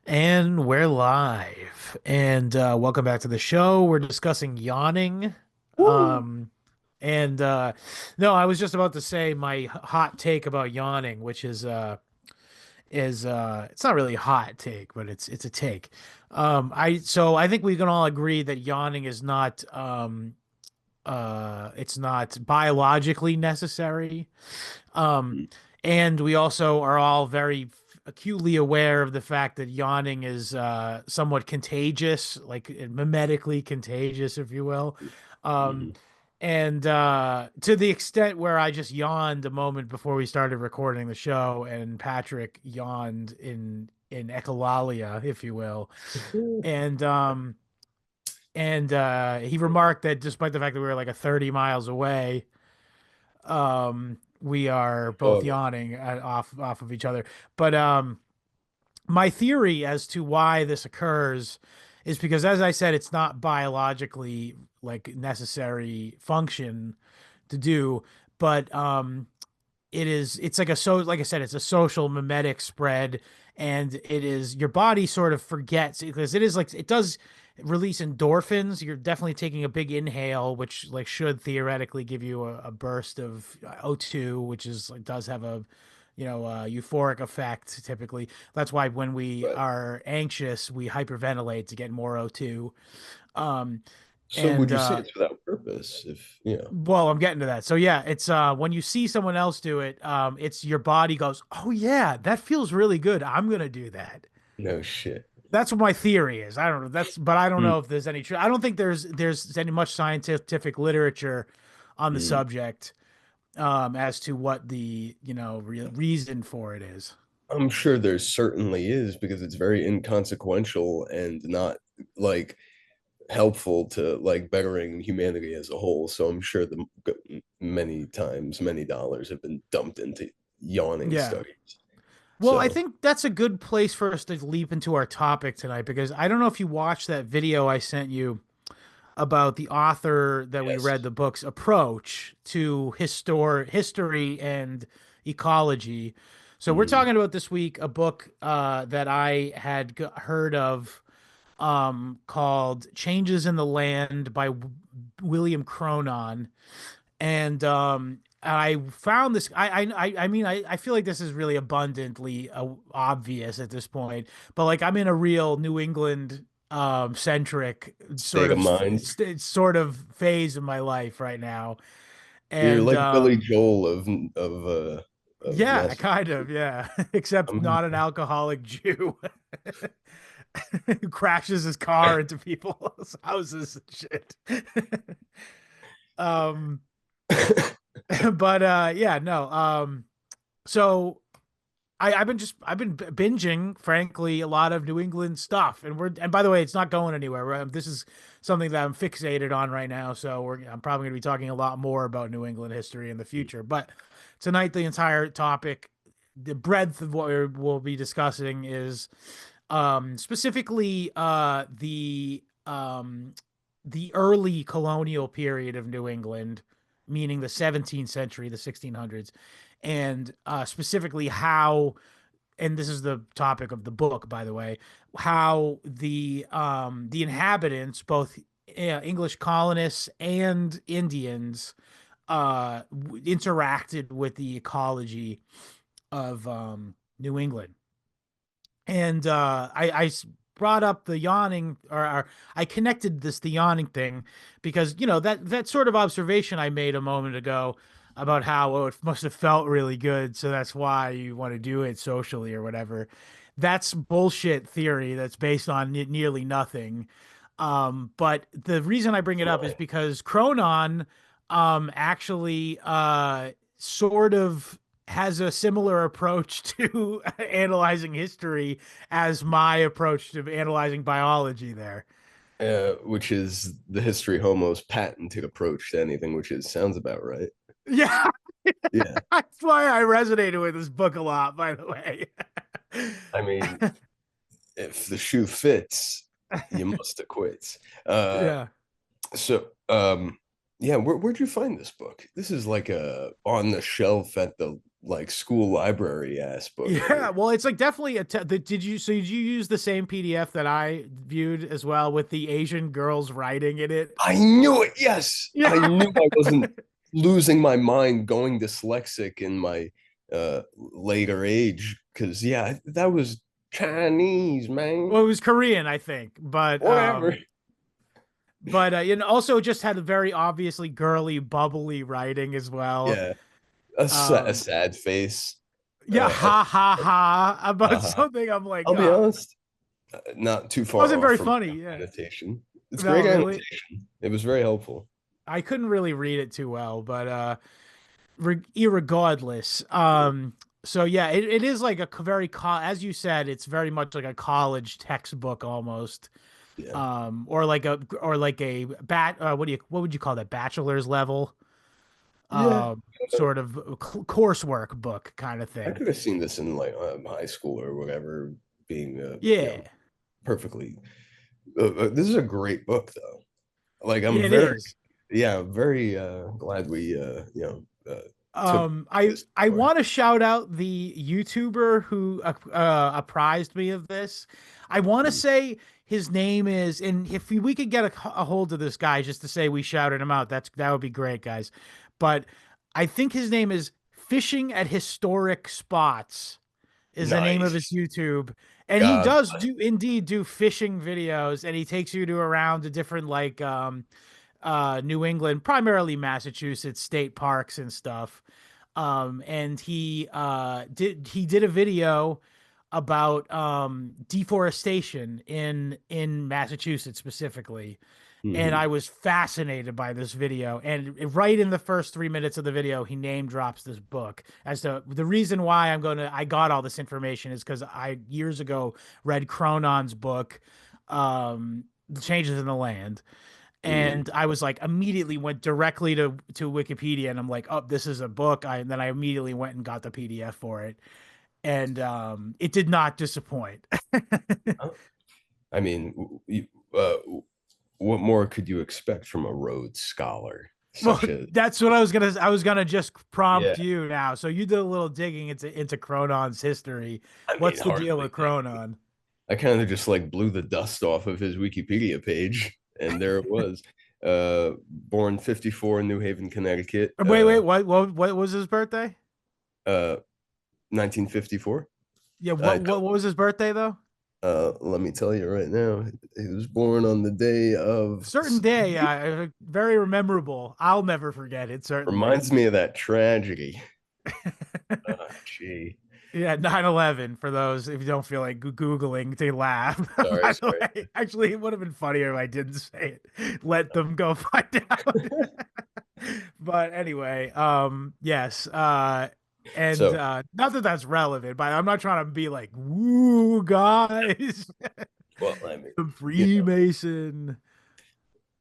And we're live. And welcome back to the show. We're discussing yawning. Woo! Um, and no, I was just about to say my hot take about yawning, which is it's not really a hot take, but it's a take. I think we can all agree that yawning is not it's not biologically necessary. Um, and we also are all very acutely aware of the fact that yawning is somewhat contagious, like mimetically contagious, if you will. Um, Mhm. and to the extent where I just yawned a moment before we started recording the show, and Patrick yawned in echolalia, if you will. And he remarked that despite the fact that we were like a 30 miles away, we are both Oh, yawning off of each other. But my theory as to why this occurs is because, as I said, it's not biologically like necessary function to do, but it's like like I said, it's a social mimetic spread, and it is your body sort of forgets because it is like it does release endorphins. You're definitely taking a big inhale, which like should theoretically give you a burst of O2, which is like does have a euphoric effect typically. That's why when we right. are anxious, we hyperventilate to get more O2. Um, So would and you say it's without purpose? If you know, Well, I'm getting to that. So yeah, it's when you see someone else do it, it's your body goes, "Oh yeah, that feels really good. I'm gonna do that." no shit. That's what my theory is. I don't know. But I don't Mm, know if there's any truth. I don't think there's any much scientific literature on the mm. subject as to what the, reason for it is. I'm sure there certainly is because it's very inconsequential and not like helpful to like bettering humanity as a whole. So I'm sure many times, many dollars have been dumped into yawning Yeah. studies. Well, I So think that's a good place for us to leap into our topic tonight because I don't know if you watched that video I sent you about the author that we yes. read the book's approach to history and ecology. So we're Mm. talking about this week a book that I had heard of called Changes in the Land by William Cronon. And I found this. I mean, I feel like this is really abundantly obvious at this point. But like, I'm in a real New England centric State of mind. sort of phase of my life right now, You're and like Billy Joel of yeah, Mass. kind of, yeah, except I'm not an alcoholic Jew who crashes his car into people's houses and shit. um, but yeah, no. So I've been binging, frankly, a lot of New England stuff, and by the way, it's not going anywhere. This is something that I'm fixated on right now, so I'm probably going to be talking a lot more about New England history in the future. But tonight, the entire topic, the breadth of what we'll be discussing is specifically the early colonial period of New England, meaning the 17th century, the 1600s, and specifically how, and this is the topic of the book, by the way, how the inhabitants, both English colonists and Indians, interacted with the ecology of New England. And I brought up the yawning, or I connected the yawning thing because that sort of observation I made a moment ago about how, oh, it must have felt really good, so that's why you want to do it socially or whatever. That's bullshit theory that's based on nearly nothing. But the reason I bring it up is Right. because Cronon actually sort of has a similar approach to analyzing history as my approach to analyzing biology there. Which is the History Homos patented approach to anything, which is sounds about right. Yeah, Yeah. that's why I resonated with this book a lot, by the way. I mean, if the shoe fits, you must acquit. Uh, Yeah. so yeah, where'd you find this book? This is like a on the shelf at the like school library ass book. Yeah, well, it's like definitely did you so did you use the same PDF that I viewed as well with the Asian girls writing in it? I knew it. Yes, Yeah. I knew I wasn't losing my mind going dyslexic in my later age. Because yeah, that was Chinese, man. Well, it was Korean, I think, Whatever. but you know, also just had a very obviously girly, bubbly writing as well. Yeah, a Um, sad face. yeah, A, ha ha ha about uh, something. I'm like, I'll be honest, not too far wasn't off very from funny. Yeah, annotation. It's no, great really, annotation. It was very helpful. I couldn't really read it too well, but irregardless, so yeah, it is like a very as you said, it's very much like a college textbook almost. Yeah. Or like a what would you call that, bachelor's level Yeah. sort of coursework book kind of I thing. could have seen this in like high school or whatever, being Yeah, perfectly. This is a great book, though. Like, I'm yeah, it very, is. yeah, very glad we, took I this I far. want to shout out the YouTuber who apprised me of this. I want to Mm. say his name is, and if we could get a hold of this guy just to say we shouted him out, that would be great, guys. But I think his name is Fishing at Historic Spots is the name of his Nice. YouTube. And he God. does do indeed do fishing videos, and he takes you to around to different like New England, primarily Massachusetts state parks and stuff. And he did a video about deforestation in Massachusetts specifically. And Mhm. I was fascinated by this video. And right in the first 3 minutes of the video, he name drops this book as to the reason why I got all this information is because I years ago read Cronon's book, The Changes in the Land. Mhm. And I was like, immediately went directly to Wikipedia, and I'm like, oh, this is a book. And then I immediately went and got the PDF for it, and it did not disappoint. Huh? I mean, uh, what more could you expect from a Rhodes Scholar Well, such as? that's what I was gonna just Yeah, prompt you now. So you did a little digging into Cronon's history. I mean, What's the hardly. deal with Cronon? I kind of just like blew the dust off of his Wikipedia page, and there it was. Born 54 in New Haven, Connecticut. Wait, what was his birthday? Uh, 1954. Yeah, I what was his birthday though? let me tell you right now. He was born on the day of. Certain day, very memorable. I'll never forget it, certainly. Reminds me of that tragedy. Gee. Yeah, 9/11 for those if you don't feel like Googling to laugh. Sorry, By the sorry. way, actually, it would have been funnier if I didn't say it. Let them go find out. But anyway, yes. And So, not that that's relevant, but I'm not trying to be like, woo, guys, well, I mean, the you know, Freemason.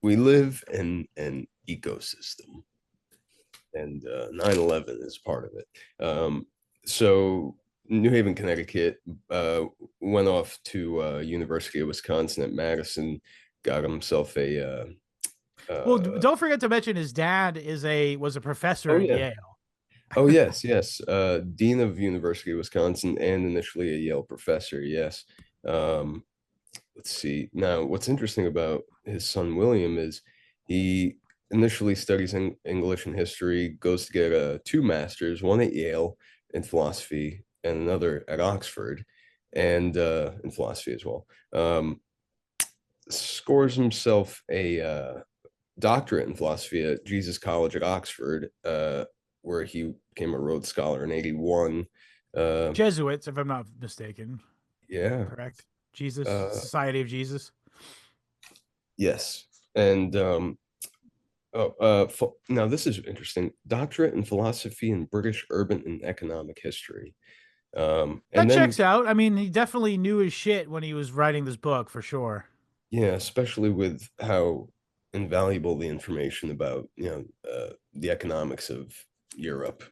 we live in an ecosystem, and 9/11 is part of it. So New Haven, Connecticut, went off to University of Wisconsin at Madison, got himself a. Well, Uh, don't forget to mention his dad was a professor oh at yeah, Yale. oh yes, yes. Dean of University of Wisconsin and initially a Yale professor. Yes. Um, let's see. Now, what's interesting about his son William is he initially studies English and history, goes to get two masters, one at Yale in philosophy and another at Oxford, and in philosophy as well. Scores himself a doctorate in philosophy at Jesus College at Oxford, where he became a Rhodes Scholar in '81. Uh, Jesuits, if I'm not mistaken. yeah. Correct. Jesus, Uh, Society of Jesus. yes. And now this is interesting. Doctorate in philosophy in British urban and economic history. And That then, checks out. I mean, he definitely knew his shit when he was writing this book for sure. yeah, especially with how invaluable the information about, the economics of Europe,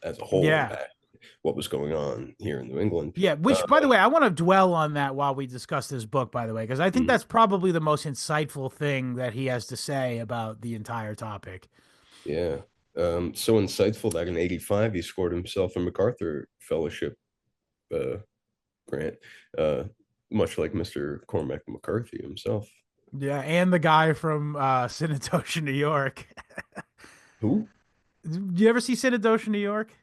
as a whole Yeah. impact what was going on here in New England. Yeah, which by the way, I want to dwell on that while we discuss this book, by the way, because I think Mm, that's probably the most insightful thing that he has to say about the entire topic. yeah. So insightful that in '85 he scored himself a MacArthur Fellowship uh, grant, uh, much like Mr. Cormac McCarthy himself. Yeah, and the guy from Synecdoche, New York. Who? Do you ever see Synecdoche, New York?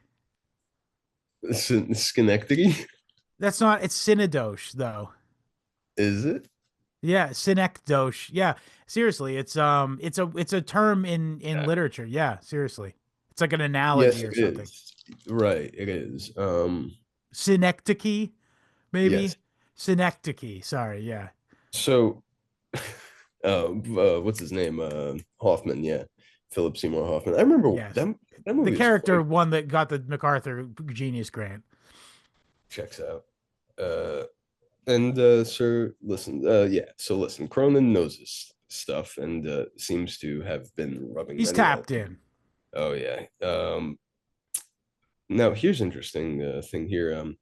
Schenectady? That's not. It's Synecdoche though. Is it? Yeah, Synecdoche. Yeah, seriously, it's a term in Yeah. literature. Yeah, seriously, it's like an Yes, analogy or it something. is. Right, it is. Synecdoche, Yes. maybe. Synecdoche. Sorry. Yeah. So, what's his name? Hoffman. Yeah, Philip Seymour Hoffman. I remember Yes. that. That The movie is character quite one that got the MacArthur Genius Grant. checks out. Uh, and Sir, listen. Yeah. So listen, Cronin knows his stuff and seems to have been rubbing He's many tapped elbows. in. Oh yeah. Now here's interesting thing here.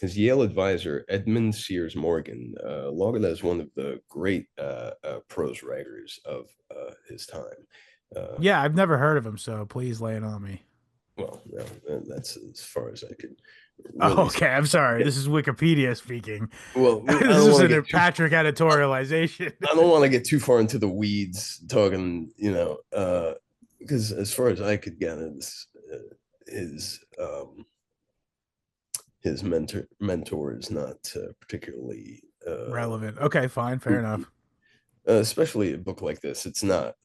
His Yale advisor Edmund Sears Morgan lauded as one of the great prose writers of his time. Uh, Yeah, I've never heard of him, so please lay it on me. well, no, that's as far as I could Oh, really say. okay. I'm sorry. Yeah. This is Wikipedia speaking. Well, I This don't want to isn't a get too. Patrick editorialization. I don't want to get too far into the weeds talking. Because as far as I could gather, this his his mentor is not particularly Relevant. Okay, fine. Fair enough. especially a book like this. It's not.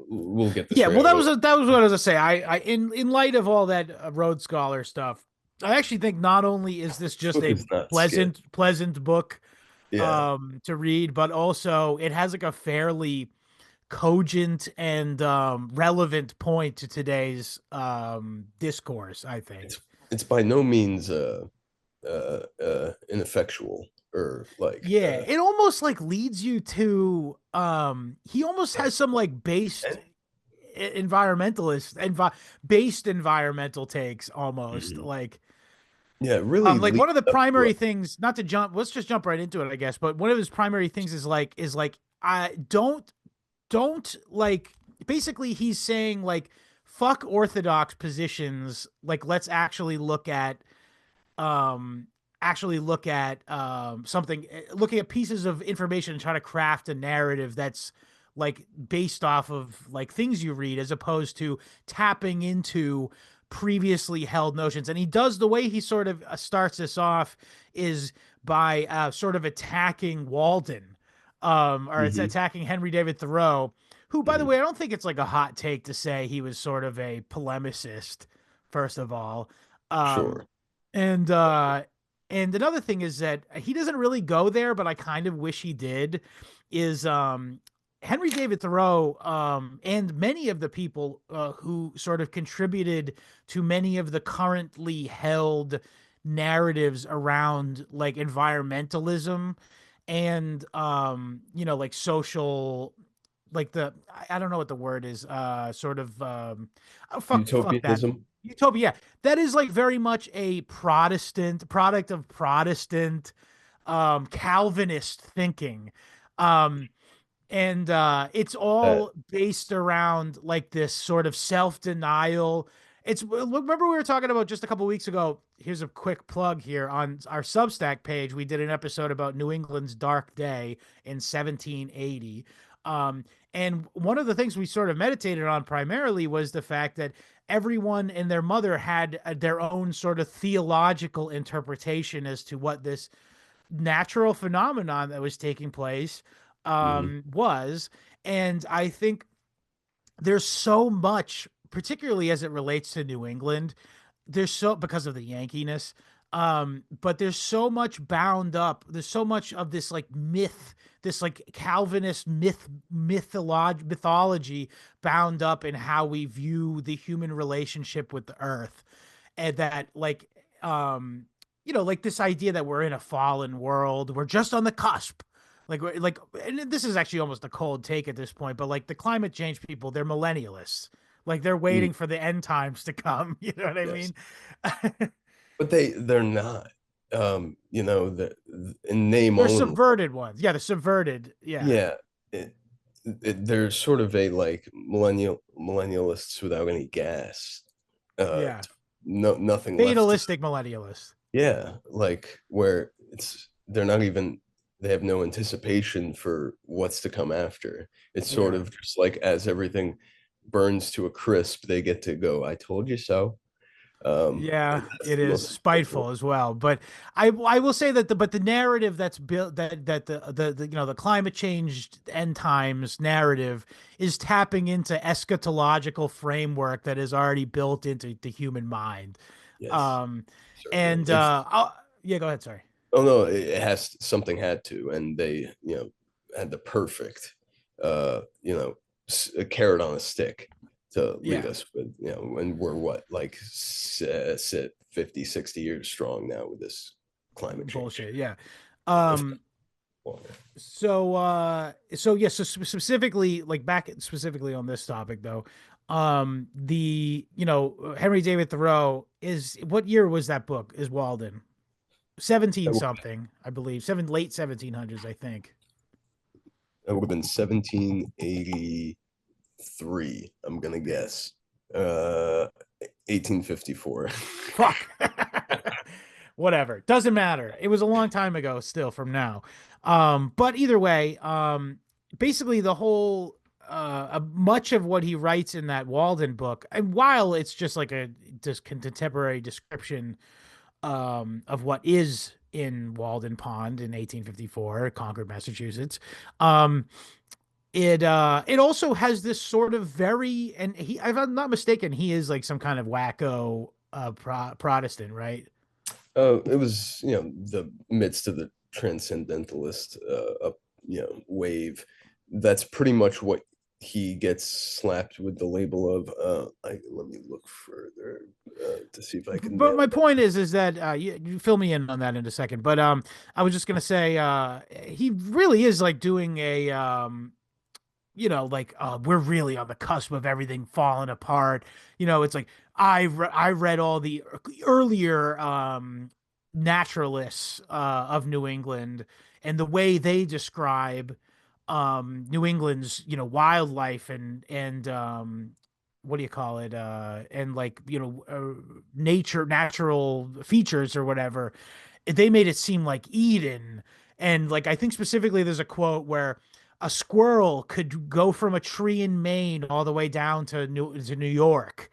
We'll get this Yeah, right well, out of the way. that was what I was gonna say. I in light of all that Rhodes Scholar stuff, I actually think not only is this This just book a is not skit. pleasant book Yeah, to read, but also it has like a fairly cogent and relevant point to today's discourse, I think. it's it's by no means ineffectual or like Yeah, it almost like leads you to he almost has some like based and, environmentalist based environmental takes almost mhm. like Yeah, it really like one leads of the up to primary things, not to jump, let's just jump right into it, I guess, but one of his primary things is like I don't like basically he's saying like fuck orthodox positions, like let's um actually look at something, looking at pieces of information and try to craft a narrative that's like based off of like things you read as opposed to tapping into previously held notions. And he does, the way he sort of starts this off is by sort of attacking Walden, or it's Mhm, attacking Henry David Thoreau, who, by the mhm. way, I don't think it's like a hot take to say he was sort of a polemicist, first of all. Um, Sure. and uh and another thing is that he doesn't really go there, but I kind of wish he did, is Henry David Thoreau and many of the people who sort of contributed to many of the currently held narratives around like environmentalism and like social, like the I don't know what the word is, sort of oh, fuck that. Utopianism. Utopia, yeah. That is like very much a Protestant product of Protestant Calvinist thinking. Um and it's Uh, all based around like this sort of self-denial. It's, remember we were talking about just a couple weeks ago, here's a quick plug here, on our Substack page we did an episode about New England's dark day in 1780. And one of the things we sort of meditated on primarily was the fact that everyone and their mother had their own sort of theological interpretation as to what this natural phenomenon that was taking place mhm. was. And I think there's so much, particularly as it relates to New England, there's so, because of the Yankees, but there's so much bound up, there's so much of this like myth, this like Calvinist mythology bound up in how we view the human relationship with the earth. And that like like this idea that we're in a fallen world, we're just on the cusp, like, and this is actually almost a cold take at this point, but like the climate change people, they're millennialists, like they're Mm, waiting for the end times to come. You know what I yes, mean? but they're not. The in name They're only. subverted ones. Yeah, the subverted. Yeah. Yeah, it, there's sort of a like millennialists without any gas. Yeah. No, nothing left to, Fatalistic millennialist. yeah, like where it's they're not even, they have no anticipation for what's to come after. It's sort Yeah. of just like as everything burns to a crisp, they get to go, I told you so. Yeah, And that's it the is most spiteful as well. But I will say that the narrative that's built, that the the climate change end times narrative is tapping into eschatological framework that is already built into the human mind. yes, Um certainly. and It's yeah, go ahead, sorry. oh no, it has something had to, and they had the perfect a carrot on a stick to lead Yeah, us with and we're what like sit 50, 60 years strong now with this climate change, bullshit. Yeah. if Um not longer. so yeah, so specifically, like back specifically on this topic though, the Henry David Thoreau, is what year was that book? Is Walden 17 That would, something, I believe, late 1700s, I think. that would have been 1783. I'm gonna guess. Uh, 1854. Fuck. Whatever. Doesn't matter. It was a long time ago still from now. But either way, basically the whole much of what he writes in that Walden book, and while it's just like a just contemporary description of what is in Walden Pond in 1854, Concord, Massachusetts, um, it also has this sort of very, and he, if I'm not mistaken, he is like some kind of wacko Protestant, right? It was, the midst of the transcendentalist wave. That's pretty much what he gets slapped with the label of. Let me look further to see if I can But nail my it. point is that you fill me in on that in a second. But I was just gonna say he really is like doing a like we're really on the cusp of everything falling apart. It's like I read all the earlier naturalists of New England, and the way they describe New England's wildlife and what do you call it, and like natural features or whatever. They made it seem like Eden. And like I think specifically there's a quote where a squirrel could go from a tree in Maine all the way down to New York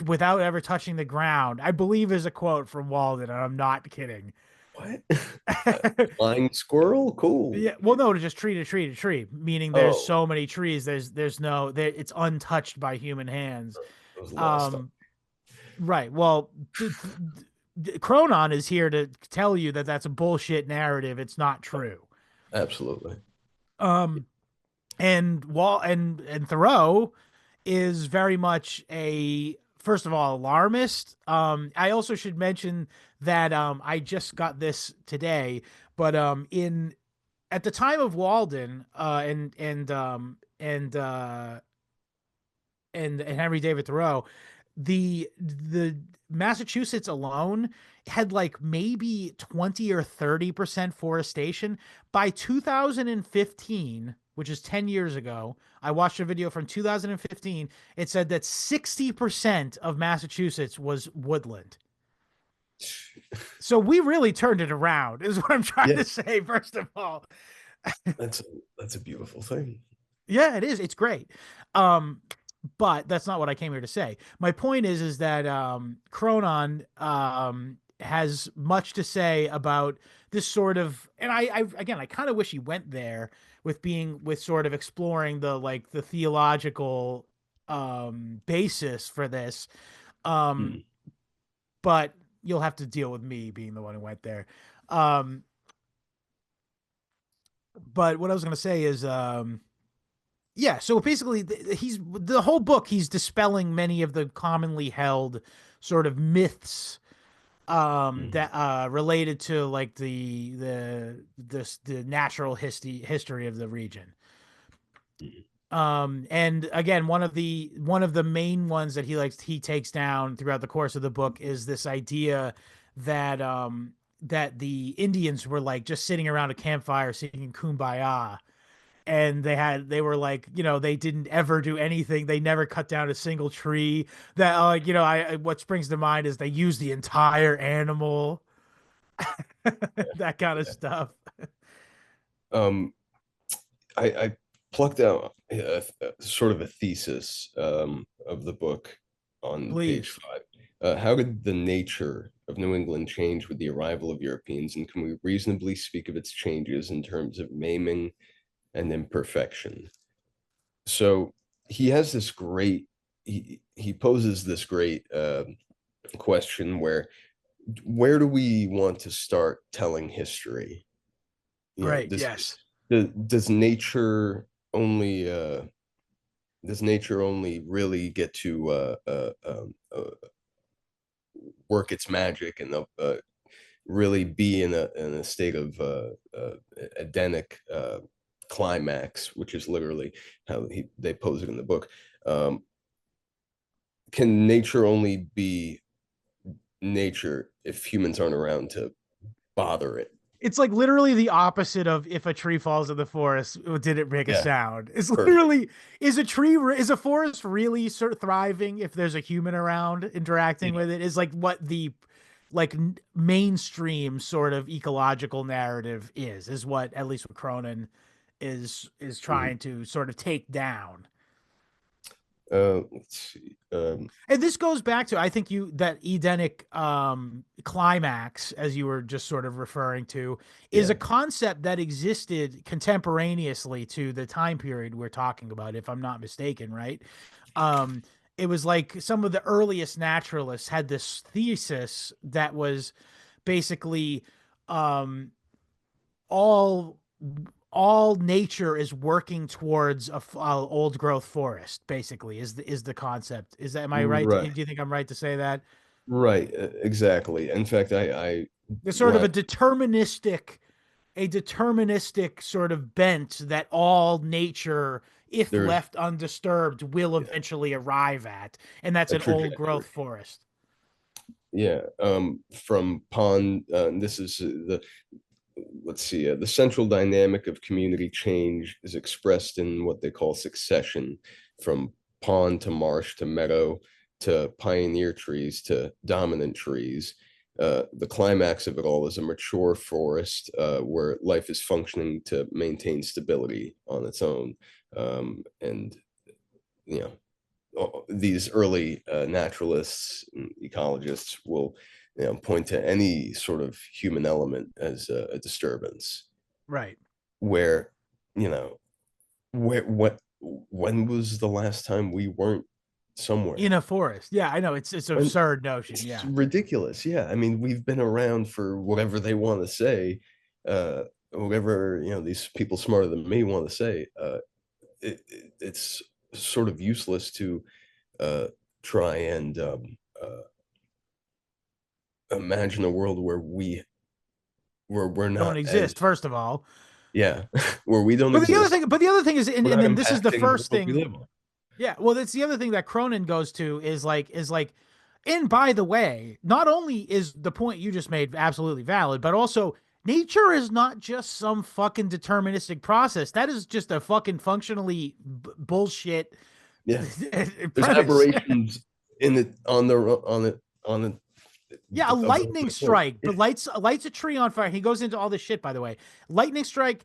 without ever touching the ground. I believe is a quote from Walden, and I'm not kidding. What? Flying squirrel? Cool. Yeah, well, no, to just tree to tree to tree, meaning there's Oh, so many trees, there's no there, it's untouched by human hands. it was lost. Um, right. Well, Cronon is here to tell you that that's a bullshit narrative. It's not true. Absolutely. Um, and Thoreau is very much a, first of all, alarmist. I also should mention that I just got this today, but in at the time of Walden and Henry David Thoreau, the Massachusetts alone had like maybe 20 or 30% forestation. By 2015, which is 10 years ago, I watched a video from 2015. It said that 60% of Massachusetts was woodland. So we really turned it around, is what I'm trying Yeah, to say, first of all. that's a, that's a beautiful thing. Yeah, it is. It's great. Um, but that's not what I came here to say. My point is that Cronon has much to say about this sort of, and I kind of wish he went there with sort of exploring the like the theological basis for this. Um, Hmm. but you'll have to deal with me being the one who went there. Um, but what I was going to say is yeah, so basically he's the whole book he's dispelling many of the commonly held sort of myths Hmm. that related to like the natural history of the region. Hmm. And again, one of the main ones that he takes down throughout the course of the book is this idea that that the Indians were like just sitting around a campfire singing kumbaya, and they were like, they didn't ever do anything. They never cut down a single tree. That what springs to mind is they used the entire animal, that kind of Yeah. stuff. Um, I plucked out sort of a thesis of the book on page Please. 5. How did the nature of New England change with the arrival of Europeans, and can we reasonably speak of its changes in terms of maiming and imperfection? So he has this great he poses this great question where do we want to start telling history? You know, Right. Yes. does nature only really get to work its magic and really be in a state of Edenic climax, which is literally how they pose it in the book. Um, can nature only be nature if humans aren't around to bother it? It's like literally the opposite of if a tree falls in the forest, did it make a Yeah, sound? It's perfect. literally, is a forest really sort of thriving if there's a human around interacting Yeah. with it? Is like what the mainstream sort of ecological narrative is what at least what Cronon is Mhm. trying to sort of take down. Let's see. And this goes back to, I think that Edenic climax, as you were just sort of referring to, is a Yeah. concept that existed contemporaneously to the time period we're talking about, if I'm not mistaken, right? Um, it was like some of the earliest naturalists had this thesis that was basically um, all all nature is working towards a old growth forest. Basically, is the concept. Is that, am I right? Do Right. you think I'm right to say that? Right. Exactly. In fact, I There's sort of last a deterministic sort of bent that all nature, if there's left undisturbed, will yeah, eventually arrive at, and that's a an old trajectory. growth forest. Yeah. From pond. This is the let's see. The central dynamic of community change is expressed in what they call succession, from pond to marsh to meadow to pioneer trees to dominant trees. The climax of it all is a mature forest where life is functioning to maintain stability on its own. And you these early naturalists and ecologists will point to any sort of human element as a disturbance Right. where you know where what when was the last time we weren't In somewhere? a forest. Yeah, I know. It's an When absurd notion. it's Yeah. ridiculous. Yeah, I mean, we've been around for whatever they want to say, whatever these people smarter than me want to say. It's sort of useless to uh, try and imagine a world where we're Don't not as exist, first of all. yeah where we don't But exist. the other thing is, We're and not then this is the impacting the first world we thing. live on. Yeah, well, that's the other thing that Cronin goes to is like, and by the way, not only is the point you just made absolutely valid, but also nature is not just some fucking deterministic process. That is just a fucking functionally bullshit Yeah, there's premise. aberrations in it on it Yeah, a of the lightning point. strike, but lights a tree on fire. He goes into all this shit, by the way. Lightning strike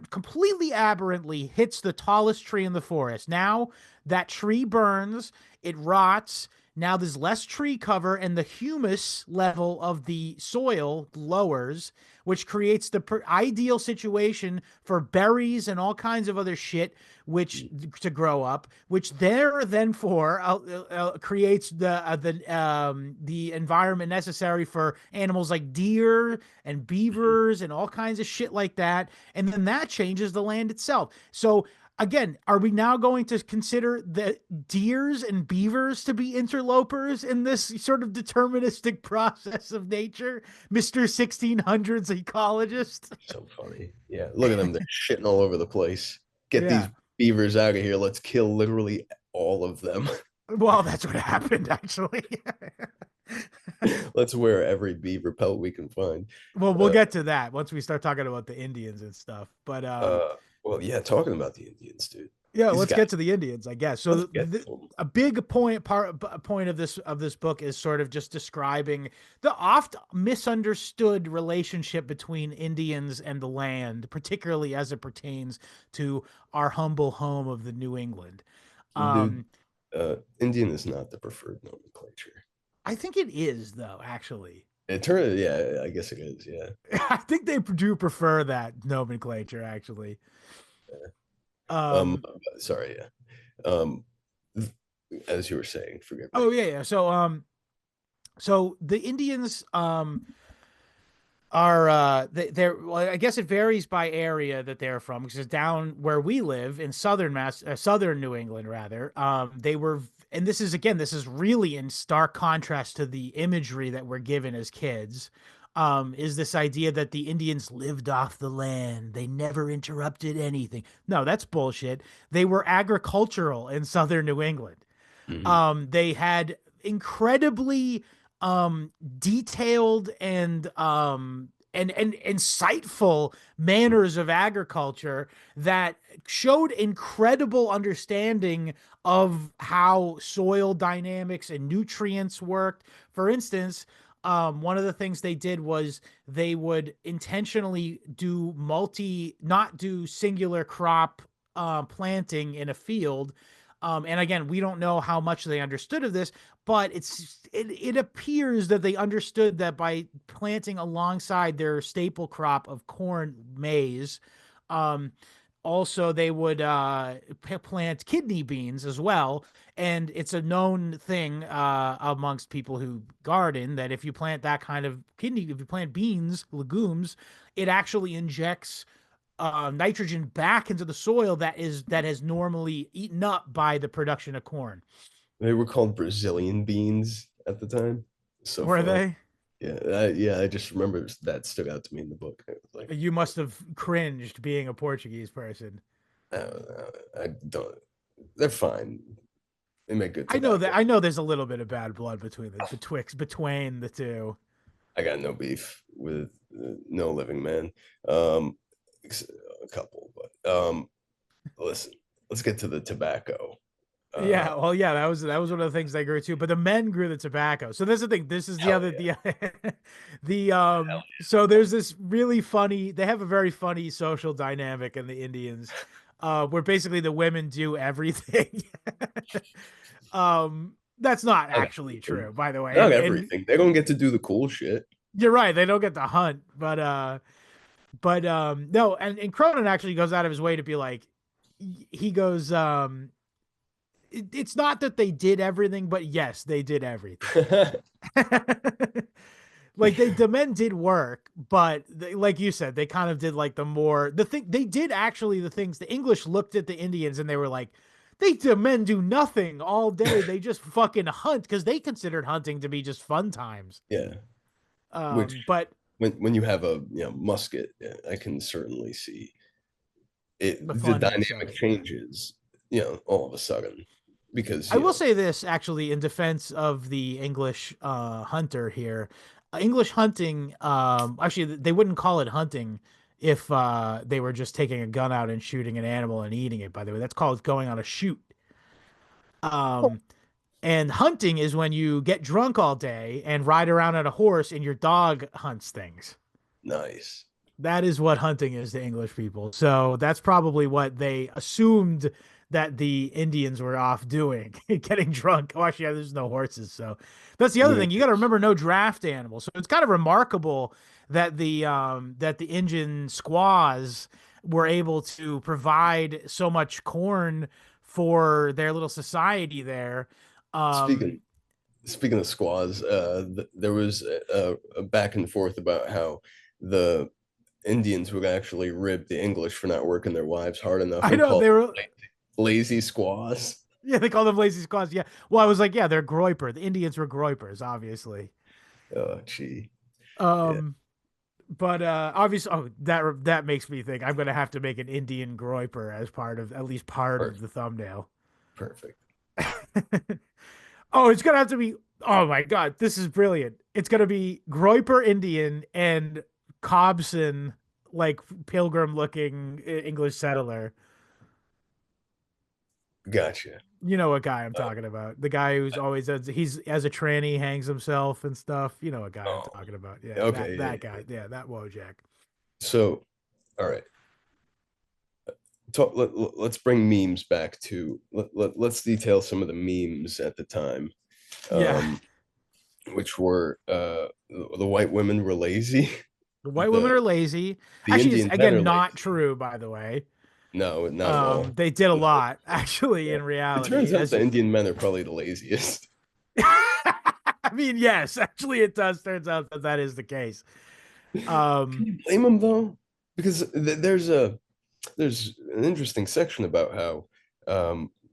completely aberrantly hits the tallest tree in the forest. Now that tree burns, it rots. Now there's less tree cover, and the humus level of the soil lowers, which creates the ideal situation for berries and all kinds of other shit, which to grow up, which there then for creates the environment necessary for animals like deer and beavers and all kinds of shit like that, and then that changes the land itself. So again, are we now going to consider the deers and beavers to be interlopers in this sort of deterministic process of nature, Mr. 1600s ecologist? So funny. Yeah, look at them. They're shitting all over the place. Get these Yeah. beavers out of here. Let's kill literally all of them. Well, that's what happened, actually. Let's wear every beaver pelt we can find. Well, we'll Uh, get to that once we start talking about the Indians and stuff. But uh, Well, yeah, talking about the Indians, dude. Yeah, These let's guys, get to the Indians, I guess. let's So get to them. a big point of this book is sort of just describing the oft misunderstood relationship between Indians and the land, particularly as it pertains to our humble home of the New England. Dude, Um, Indian is not the preferred nomenclature. I think it is though, actually. It turned, yeah, I guess it is, yeah. I think they do prefer that nomenclature, actually. Um, Sorry, yeah. Um, as you were saying, forgive me. oh yeah, yeah. So the Indians are they're well, I guess it varies by area that they're from because down where we live in southern New England rather they were, and this is again, this is really in stark contrast to the imagery that we're given as kids, is this idea that the Indians lived off the land, they never interrupted anything. No, that's bullshit. They were agricultural in southern New England. Mhm. They had incredibly detailed and insightful manners of agriculture that showed incredible understanding of how soil dynamics and nutrients worked. For instance, one of the things they did was they would intentionally not do singular crop planting in a field. And again, we don't know how much they understood of this, but it appears that they understood that by planting alongside their staple crop of corn, maize, um, also they would plant kidney beans as well. And it's a known thing amongst people who garden that if you plant that kind of if you plant beans, legumes, it actually injects nitrogen back into the soil that has normally eaten up by the production of corn. They were called Brazilian beans at the time. So Were fun. they? Yeah, I just remember that stood out to me in the book. It was like, You must have cringed being a Portuguese person. I don't. They're fine. They make good I know tobacco. that. I know there's a little bit of bad blood between the betwixt between the two. I got no beef with no living man. Um, a couple, but listen, let's get to the tobacco. Uh, Yeah, well, yeah, that was one of the things they grew too. But the men grew the tobacco. So that's the thing. This is the hell other yeah. the So there's this really funny. They have a very funny social dynamic in the Indians, where basically the women do everything. That's not Not actually everything. true, by the way. Not And everything. They don't get to do the cool shit. you're right. They don't get to hunt, but no. And Cronin actually goes out of his way to be like, he goes it's not that they did everything, but yes, they did everything. Like the men did work, but like you said, they kind of did like the thing they did actually the things the English looked at the Indians and they were like, the men do nothing all day. They just fucking hunt because they considered hunting to be just fun times. Yeah, which But when you have a musket, yeah, I can certainly see it. the The funness of dynamic it, yeah. changes, all of a sudden, because I will say this actually in defense of the English hunter here. English hunting, actually, they wouldn't call it hunting if they were just taking a gun out and shooting an animal and eating it, by the way. That's called going on a shoot. Um, and hunting is when you get drunk all day and ride around on a horse and your dog hunts things. nice. That is what hunting is to English people. So that's probably what they assumed that the Indians were off doing, getting drunk. Oh, actually, yeah, there's no horses. So that's the other Yeah, thing. You got to remember no draft animals. So it's kind of remarkable that the Indian squaws were able to provide so much corn for their little society there. Um, speaking speaking of squaws, there was a back and forth about how the Indians would actually rib the English for not working their wives hard enough I and know call they were. them lazy squaws. Yeah, they call them lazy squaws. Yeah. Well, I was like, yeah, they're groyper. The Indians were groypers, obviously. Oh, gee. Yeah, Um, but obviously, oh, that makes me think I'm gonna have to make an Indian groyper as part of at least part of perfect. the thumbnail. Perfect. Oh, it's gonna have to be. Oh my God, this is brilliant. It's gonna be groyper Indian and Cobson like pilgrim looking English settler. Gotcha. You know what guy I'm Uh, talking about? The guy who's always he's as a tranny hangs himself and stuff. You know what guy I'm oh, talking about? Yeah, okay, yeah, that yeah. guy. Yeah, that Wojak. So, all right. Let's bring memes back to let's detail some of the memes at the time, Yeah, um, which were the white women were lazy. the white women the are lazy. the Actually, it's Indian men are again not lazy. true, by the way. No, not at all. They did a No, lot actually no. in It reality. turns out As the Indian men are probably the laziest. I mean, yes, actually, it does. Turns out that that is the case. Can Um, you blame them though? Because there's an interesting section about how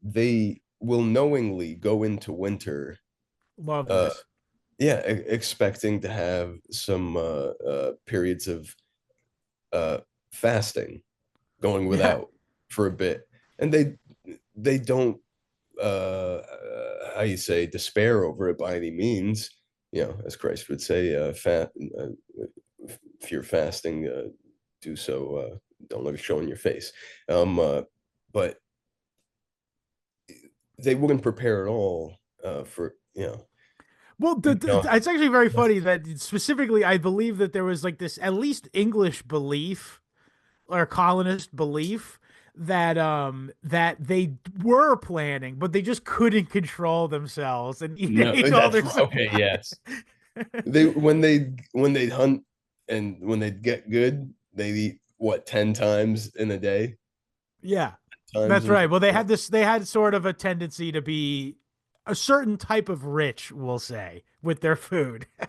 they will knowingly go into winter, love uh, this. yeah, expecting to have some periods of uh, fasting, going Yeah. without for a bit, and they don't how you say despair over it by any means. You know, as Christ would say, if you're fasting, do so. Don't let it show in your face. But they wouldn't prepare at all for Well, no, it's actually very funny that specifically, I believe that there was like this at least English belief or colonist belief that they were planning, but they just couldn't control themselves and no, ate all that's their okay. Yes, they when they'd hunt and when they'd get good, they'd eat what 10 times in a day, Yeah, times that's in right. Well, they 24. had this, they had sort of a tendency to be a certain type of rich, we'll say, with their food. I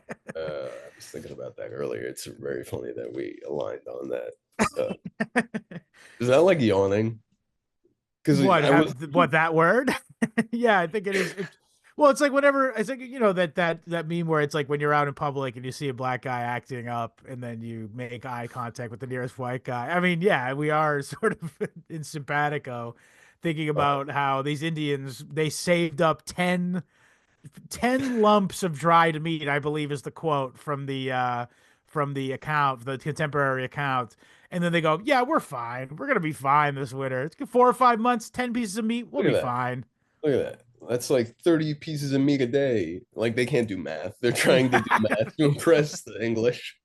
was thinking about that earlier. It's very funny that we aligned on that. Uh, is that like yawning? Because What I was have what that word? Yeah, I think it is. Well, it's like whenever it's like that meme where it's like when you're out in public and you see a black guy acting up, and then you make eye contact with the nearest white guy. I mean, yeah, we are sort of in simpatico, thinking uh, about how these Indians they saved up 10 lumps of dried meat, I believe is the quote from the account, the contemporary account. And then they go, "Yeah, we're fine. We're gonna be fine this winter. It's 4 or 5 months, 10 pieces of meat, we'll look at be that. fine." Look at that. That's like 30 pieces of meat a day. Like they can't do math. They're trying to do math to impress the English.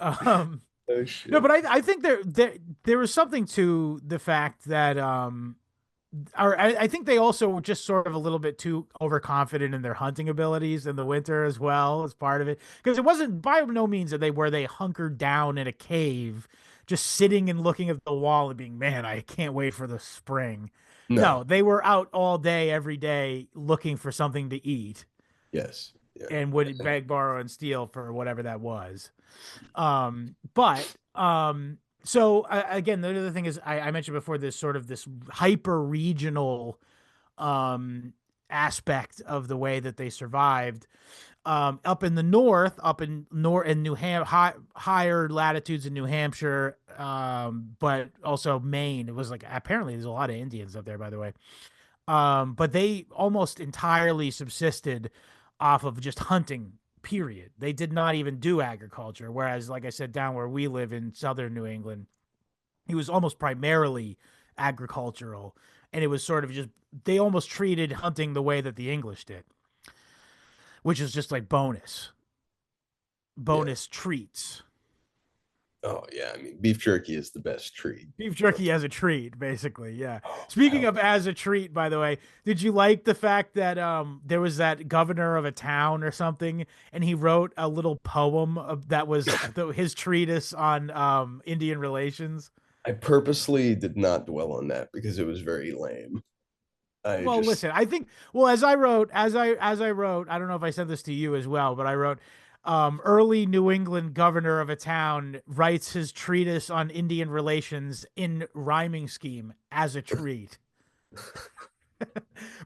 um, Oh no, shit. but I think there was something to the fact that or I think they also were just sort of a little bit too overconfident in their hunting abilities in the winter as well as part of it. Because it wasn't by no means that they were they hunkered down in a cave, just sitting and looking at the wall and being, man, I can't wait for the spring. No, No. they were out all day, every day, looking for something to eat Yes. Yeah. and would beg, borrow, and steal for whatever that was. But so again, the other thing is I mentioned before this sort of this hyper regional um aspect of the way that they survived. Up in the north, up in New higher latitudes in New Hampshire, but also Maine. It was like apparently there's a lot of Indians up there, by the way. But they almost entirely subsisted off of just hunting, period. They did not even do agriculture. Whereas, like I said, down where we live in southern New England, it was almost primarily agricultural. And it was sort of just, they almost treated hunting the way that the English did, which is just like Yeah. bonus treats. Oh yeah. I mean, beef jerky is the best treat. Beef So, jerky as a treat, basically. Yeah. oh, Speaking hell of as a treat, by the way, did you like the fact that there was that governor of a town or something, and he wrote a little poem that was his treatise on Indian relations? I purposely did not dwell on that because it was very lame. I Well, just listen, I think well as I wrote, I don't know if I said this to you as well, but I wrote early New England governor of a town writes his treatise on Indian relations in rhyming scheme as a treat.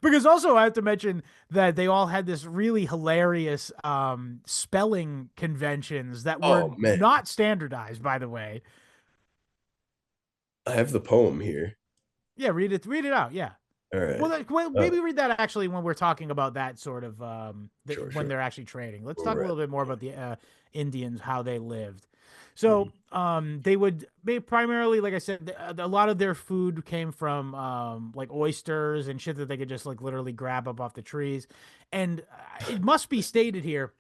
Because also I have to mention that they all had this really hilarious spelling conventions that were oh man. not standardized, by the way. I have the poem here. Yeah, read it out. Yeah. All right. Well, Uh, maybe read that actually when we're talking about that sort of sure, when sure. they're actually trading. Let's talk a Right. little bit more about the Indians, how they lived. So they primarily, like I said, a lot of their food came from like oysters and shit that they could just like literally grab up off the trees. And it must be stated here,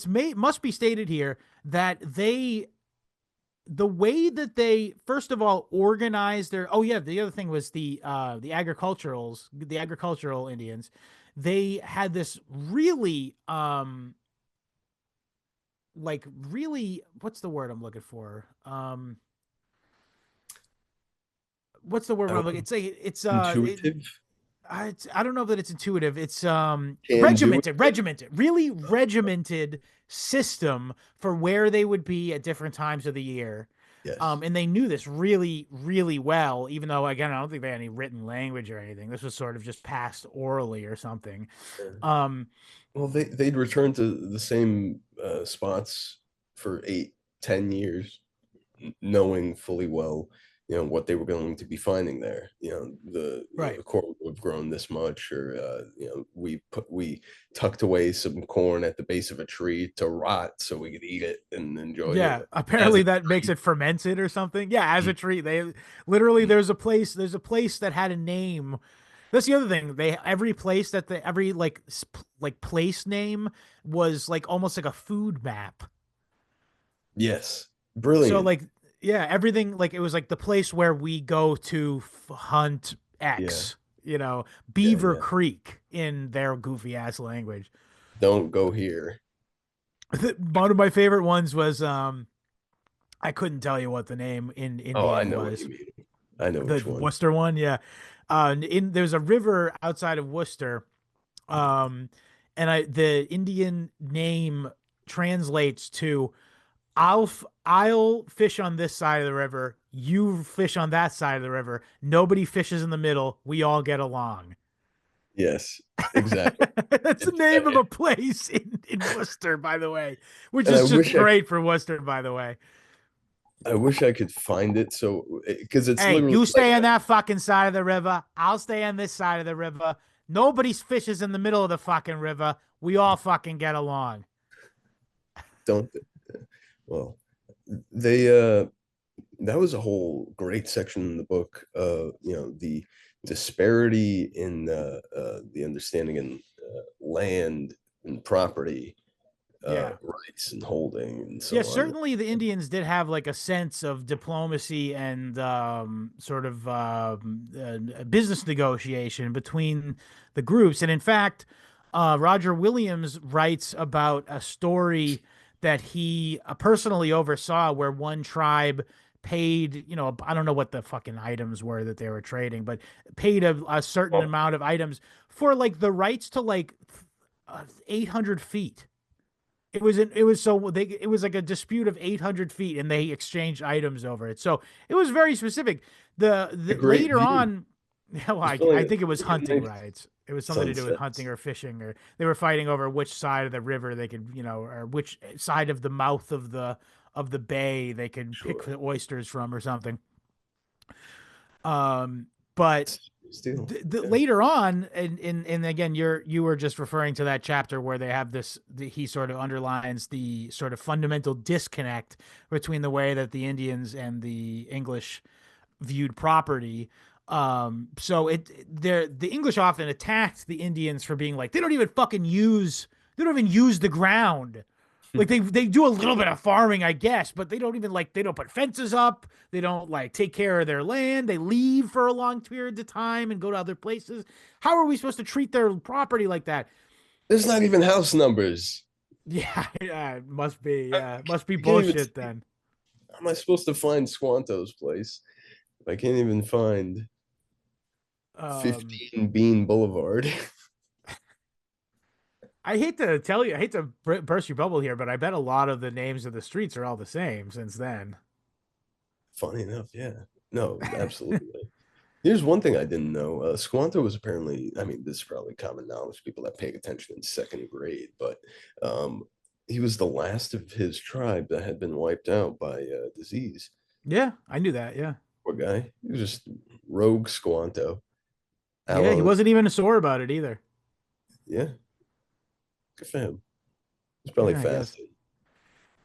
must be stated here that the way that they first of all organized their, oh yeah, the other thing was the agricultural Indians. They had this really like really, what's the word I'm looking for? What's the word I I'm don't looking? know, It, intuitive, I don't know that it's intuitive. It's can do it. really regimented system for where they would be at different times of the year. Yes. And they knew this really, really well, even though again, I don't think they had any written language or anything. This was sort of just passed orally or something. Yeah. Um, Well, they'd return to the same spots for 8, 10 years, knowing fully well, what they were going to be finding there. right. The corn would have grown this much, or we tucked away some corn at the base of a tree to rot so we could eat it and enjoy it Yeah, as a apparently that makes it fermented or something. Yeah, as a treat. They literally there's a place that had a name. That's the other thing. They every place that the every like like place name was like almost like a food map. Yes, So brilliant. like yeah, everything like it was like the place where we go to hunt Yeah, X, yeah, Beaver yeah. Creek in their goofy ass language. Don't go here. One of my favorite ones was I couldn't tell you what the name in Oh, I Indian know what was. you mean. I know The which one. Worcester one, yeah. There's a river outside of Worcester, um, and the Indian name translates to I'll fish on this side of the river, you fish on that side of the river. Nobody fishes in the middle. We all get along. Yes, exactly. That's the It's, name of a place in Worcester, by the way, which and is just great for Worcester, by the way. I wish I could find it, so because it's Hey, literally you like stay on that fucking side of the river. I'll stay on this side of the river. Nobody's fishes in the middle of the fucking river. We all fucking get along. don't well they that was a whole great section in the book, the disparity in the understanding in land and property, Yeah. rights and holding and Yeah, so on. certainly the Indians did have like a sense of diplomacy and sort of business negotiation between the groups. And in fact, Roger Williams writes about a story that he personally oversaw where one tribe paid, I don't know what the fucking items were that they were trading, but paid a certain Well, amount of items for like the rights to like 800 feet. It was like a dispute of 800 feet and they exchanged items over it. So it was very specific. a The great later view. on, well, It's I probably think it was like a hunting nice rights. It was something to do with sunset. hunting or fishing, or they were fighting over which side of the river they could, or which side of the mouth of the bay they could pick Sure. the oysters from or something. But Still, yeah. later on, and again, you were just referring to that chapter where they have he sort of underlines the sort of fundamental disconnect between the way that the Indians and the English viewed property. So the English often attacked the Indians for being like they don't even use the ground. Like they do a little bit of farming, I guess, but they don't even they don't put fences up. They don't like take care of their land. They leave for a long period of time and go to other places. How are we supposed to treat their property like that? There's not even house numbers. Yeah, yeah, it must be. I, Yeah, it must be I can't even bullshit then. how am I supposed to find Squanto's place? I can't even find Um, 15 Bean Boulevard. I hate to tell you, I hate to burst your bubble here, but I bet a lot of the names of the streets are all the same since then. Funny enough, yeah. No, absolutely. Here's one thing I didn't know. Squanto was apparently, I mean, this is probably common knowledge, people that pay attention in second grade, but um, he was the last of his tribe that had been wiped out by disease. Yeah, I knew that. Yeah, Poor guy. He was just rogue Squanto. yeah, he Aloe, wasn't even sore about it either. yeah, good for him. He's probably Yeah, I guess. fasting.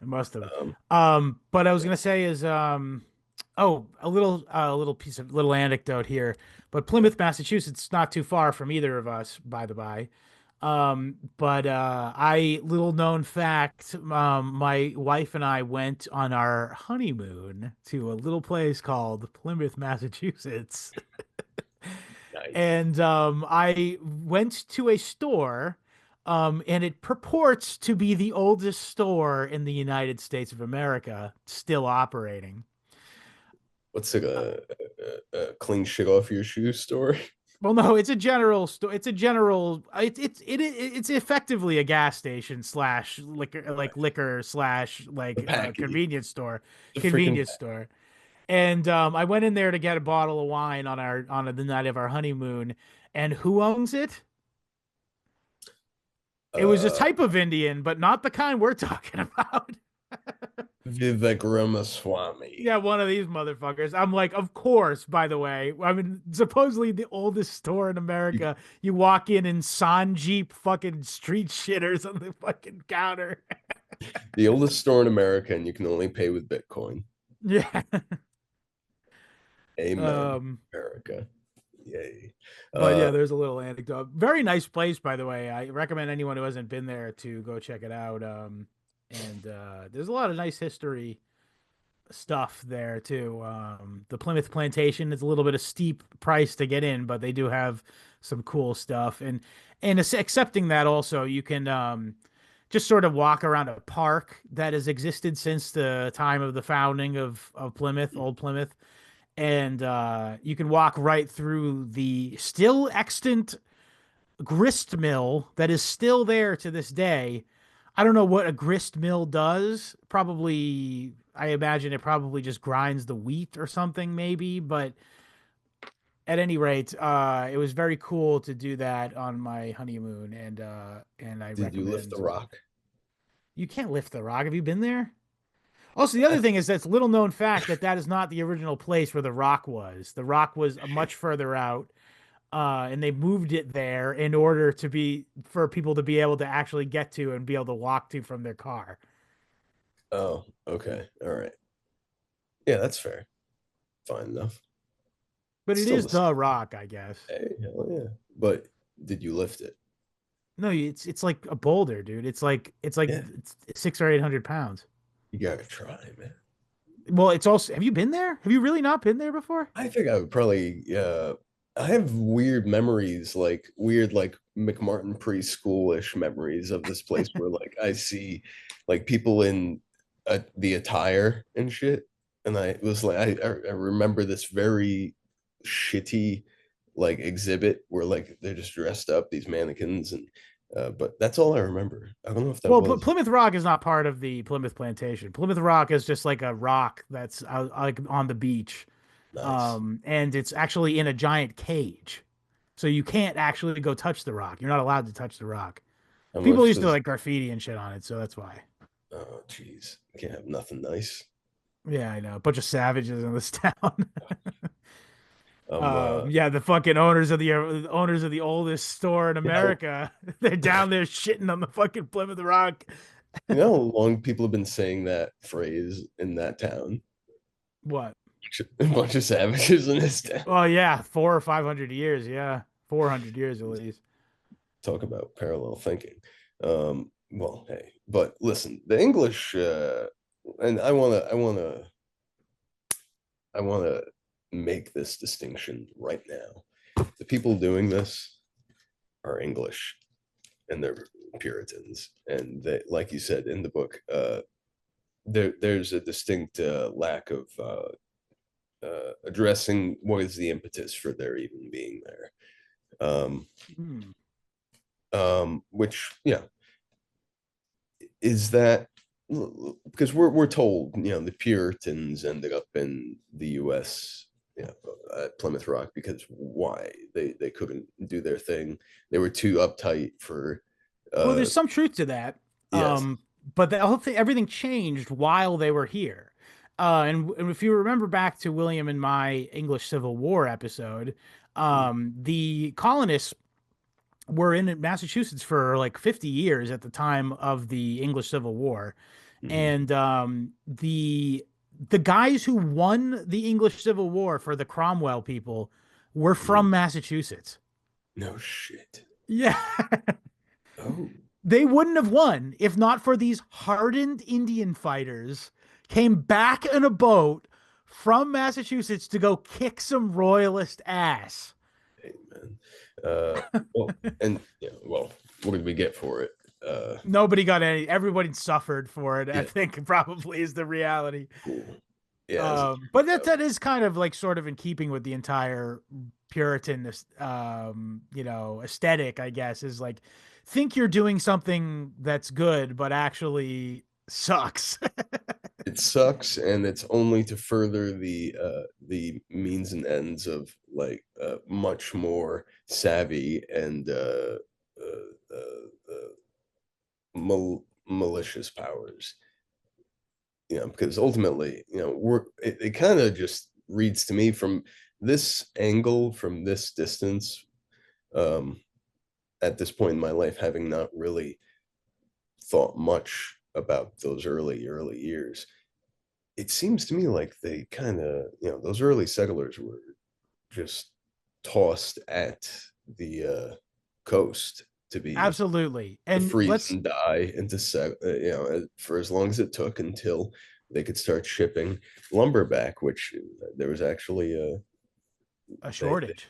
It must have. Um, But I was gonna say is oh, a little piece of little anecdote here. But yeah. Plymouth, Massachusetts, not too far from either of us, by the by. But I little known fact, my wife and I went on our honeymoon to a little place called Plymouth, Massachusetts. Nice. And I went to a store, and it purports to be the oldest store in the United States of America still operating. What's like a clean shit off your shoe story? Well, no, it's a general store. It's a general. It's effectively a gas station slash liquor, like liquor slash The packy. The freaking convenience store. And I went in there to get a bottle of wine on the night of our honeymoon. And who owns it? It was a uh type of Indian, but not the kind we're talking about. Vivek Ramaswamy. Yeah, one of these motherfuckers. I'm like, of course, by the way. I mean, supposedly the oldest store in You- America. You walk in and Sanjeep fucking street shitters on the fucking counter. The oldest store in America, and you can only pay with Bitcoin. Yeah. Amen. Um, America. Yay. but Uh yeah, there's a little anecdote. Very nice place, by the way. I recommend anyone who hasn't been there to go check it out. And there's a lot of nice history stuff there too. The Plymouth Plantation is a little bit of steep price to get in, but they do have some cool stuff. And accepting that also, you can just sort of walk around a park that has existed since the time of the founding of Plymouth, Old Plymouth, and you can walk right through the still extant grist mill that is still there to this day. I don't know what a grist mill does. Probably, I imagine it probably just grinds the wheat or something, maybe. But at any rate, it was very cool to do that on my honeymoon, and I did you lift the recommend. rock? You can't lift the rock. Have you been there? Also, the I other thing is that's little known fact that that is not the original place where the rock was. The rock was much further out, and they moved it there in order to be for people to be able to actually get to and be able to walk to from their car. Oh, okay. All right. Yeah, that's fair. Fine enough. But It's it still is the same. the rock, I guess. Hey, hell yeah. But did you lift it? No, it's like a boulder, dude. Yeah, It's 600 or 800 pounds. you gotta try, man. Well, it's also. Have you been there? Have you really not been there before? I think I would probably I have weird memories, like weird like McMartin preschoolish memories of this place where like I see like people in the attire and shit. And I was like I remember this very shitty like exhibit where like they're just dressed up, these mannequins, and but that's all I remember. I don't know if that Well, was Plymouth Rock is not part of the Plymouth Plantation. Plymouth Rock is just like a rock that's out, like on the beach, nice. and it's actually in a giant cage, so you can't actually go touch the rock. You're not allowed to touch the rock. How People much used to does like graffiti and shit on it, so that's why. oh jeez, can't have nothing nice. Yeah, I know. A bunch of savages in this town. I'm Yeah, the fucking owners of the oldest store in you know America. They're down there shitting on the fucking Plymouth Rock. You know how long people have been saying that phrase in that town? What? A bunch of savages in this town. Oh yeah, 400 or 500 years. Yeah, 400 years at least. Talk about parallel thinking. Well, hey, but listen, the English, and I wanna make this distinction right now. The people doing this are English, and they're Puritans, and they, like you said in the book, there's a distinct lack of addressing what is the impetus for their even being there. Um, Hmm. which yeah, is that because we're told the Puritans ended up in the U.S. At Plymouth Rock because why they couldn't do their thing. They were too uptight for Well, uh there's some truth to that. yes. But the whole thing, everything changed while they were here. And if you remember back to William and my English Civil War episode, the colonists were in Massachusetts for like 50 years at the time of the English Civil War. Mhm. And the guys who won the English Civil War for the Cromwell people were from Mhm. Massachusetts. No shit. Yeah. Oh, They wouldn't have won if not for these hardened Indian fighters came back in a boat from Massachusetts to go kick some royalist ass. hey, man. Uh, well, and yeah, well, what did we get for it? Nobody got any. Everybody suffered for it. I Yeah, think probably is the reality. cool. Yeah, as it But turns out. that is kind of like sort of in keeping with the entire Puritan, aesthetic. I guess is like think you're doing something that's good, but actually sucks. It sucks, and it's only to further the means and ends of like much more savvy and malicious powers. Because ultimately, it kind of just reads to me from this angle, from this distance, um, at this point in my life, having not really thought much about those early years. It seems to me like they kind of, those early settlers were just tossed at the coast to be Absolutely. to And freeze let's and die and to set, for as long as it took until they could start shipping lumber back, which there was actually a they shortage.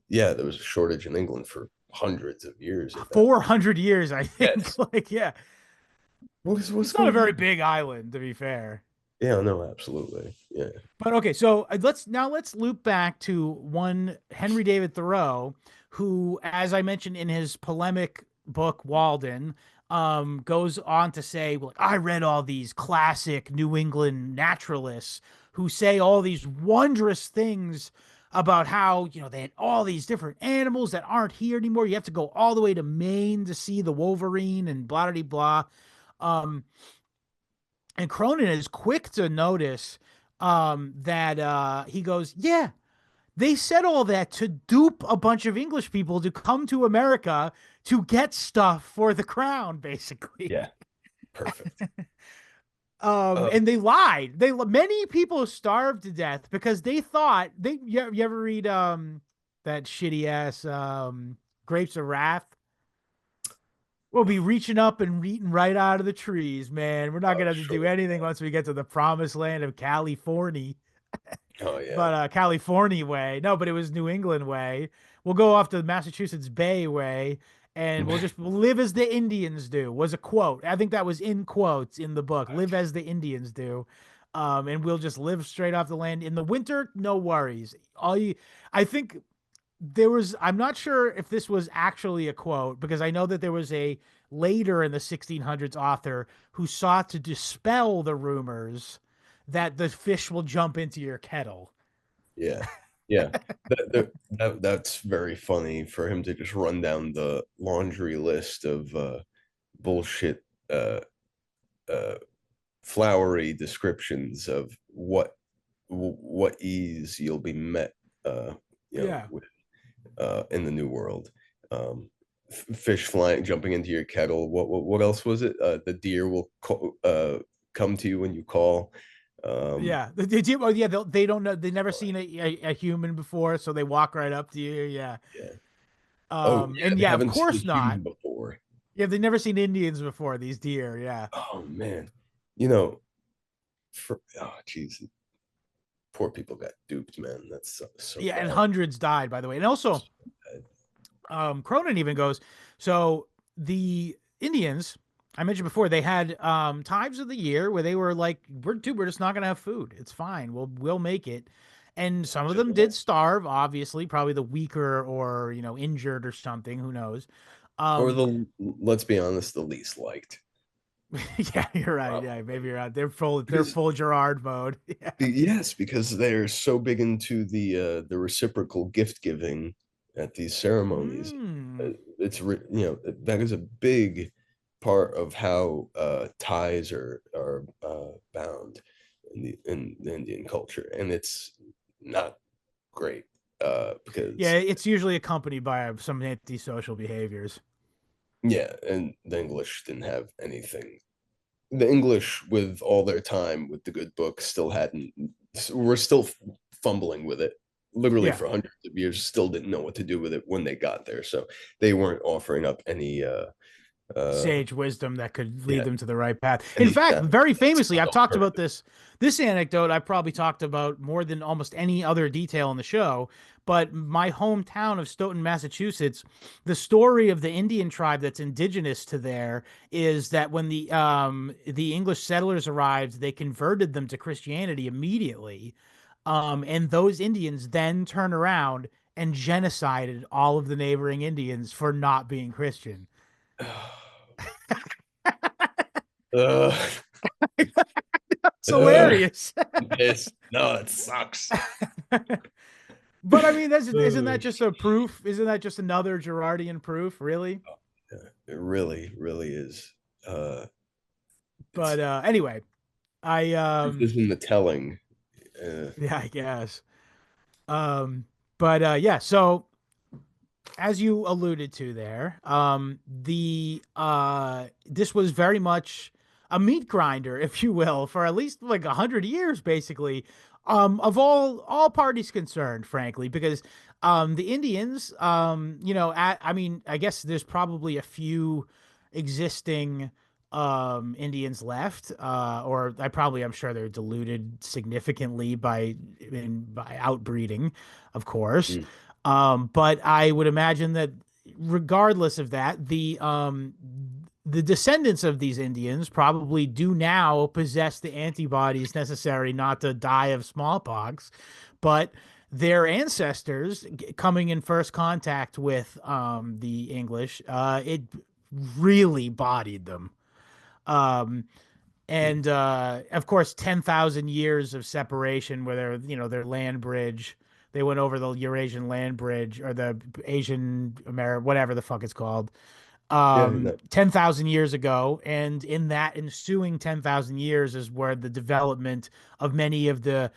yeah, there was a shortage in England for hundreds of years at that. 400 years, I think. Yes. Like, yeah, What's it's not a going very on? big island, to be fair. Yeah, no, absolutely. Yeah. But okay, so let's loop back to one Henry David Thoreau, who, as I mentioned in his polemic book Walden, goes on to say, well, I read all these classic New England naturalists who say all these wondrous things about how they had all these different animals that aren't here anymore. You have to go all the way to Maine to see the Wolverine and blah blah blah. Um, and Cronin is quick to notice that he goes, yeah, they said all that to dupe a bunch of English people to come to America to get stuff for the crown, basically. Yeah. Perfect. And they lied. Many people starved to death because they thought you ever read that shitty ass Grapes of Wrath? We'll be reaching up and eating right out of the trees, man. We're not Oh, gonna have to do sure. anything once we get to the promised land of California. Oh, yeah. But California way. No, but it was New England way. We'll go off the Massachusetts Bay way, and we'll live as the Indians do. Was a quote. I think that was in quotes in the book. Live as the Indians do. And we'll just live straight off the land in the winter. No worries. I think there was. I'm not sure if this was actually a quote because I know that there was a later in the 1600s author who sought to dispel the rumors that the fish will jump into your kettle. Yeah. Yeah. That's very funny for him to just run down the laundry list of bullshit uh uh flowery descriptions of what ease you'll be met uh Yeah. with in the new world. Fish flying jumping into your kettle. What else was it? The deer will come to you when you call. Um Yeah. Oh, yeah. They don't know. They never seen a human before, so they walk right up to you. Yeah. yeah. Oh, yeah, And they yeah, of haven't seen a course not. human before. Yeah, they've never seen Indians before. These deer. Yeah. Oh man. You know, oh geez, poor people got duped, man. That's so Yeah, and bad. hundreds died, by the way. And also, Cronin even goes, so the Indians, I mentioned before, they had times of the year where they were like, we're just not gonna have food. It's fine. We'll make it. And some of them did starve, obviously, probably the weaker or injured or something, who knows. Or Um, let's be honest, the least liked, yeah, you're right. Yeah, maybe probably. you're right. They're Because full Gerard mode. Yeah. yes, because they're so big into the reciprocal gift giving at these ceremonies. Mm. That is a big part of how ties are bound in the Indian culture, and it's not great Yeah, because it's usually accompanied by some antisocial behaviors. yeah, and the English didn't have anything the English, with all their time with the good book, still hadn't. We're still fumbling with it. Literally Yeah. for hundreds of years, still didn't know what to do with it when they got there. So they weren't offering up any, uh, Sage wisdom that could lead yeah, them to the right path. In any fact, very famously, I've talked about alternative. this anecdote I've probably talked about more than almost any other detail in the show, but my hometown of Stoughton, Massachusetts, the story of the Indian tribe that's indigenous to there is that when the English settlers arrived, they converted them to Christianity immediately. And those Indians then turned around and genocided all of the neighboring Indians for not being Christian. uh, It's hilarious. I'm pissed. No, it sucks. But I mean, isn't Uh, that just a proof? Isn't that just another Girardian proof, really? it really, really is. Uh, it's But anyway, I Proof is in the telling. yeah, I guess. Um, but yeah, so as you alluded to there, the this was very much a meat grinder, if you will, for at least like 100 years, basically, of all parties concerned, frankly, because the Indians, I mean, I guess there's probably a few existing Indians left, or I'm sure they're diluted significantly by outbreeding, of course. Mm. But I would imagine that regardless of that, the descendants of these Indians probably do now possess the antibodies necessary not to die of smallpox, but their ancestors coming in first contact with the English, it really bodied them. Um, and of course 10,000 years of separation where their land bridge, they went over the Eurasian land bridge or the Asian America, whatever the fuck it's called, Yeah, no, 10,000 years ago, and in that ensuing 10,000 years is where the development of many of the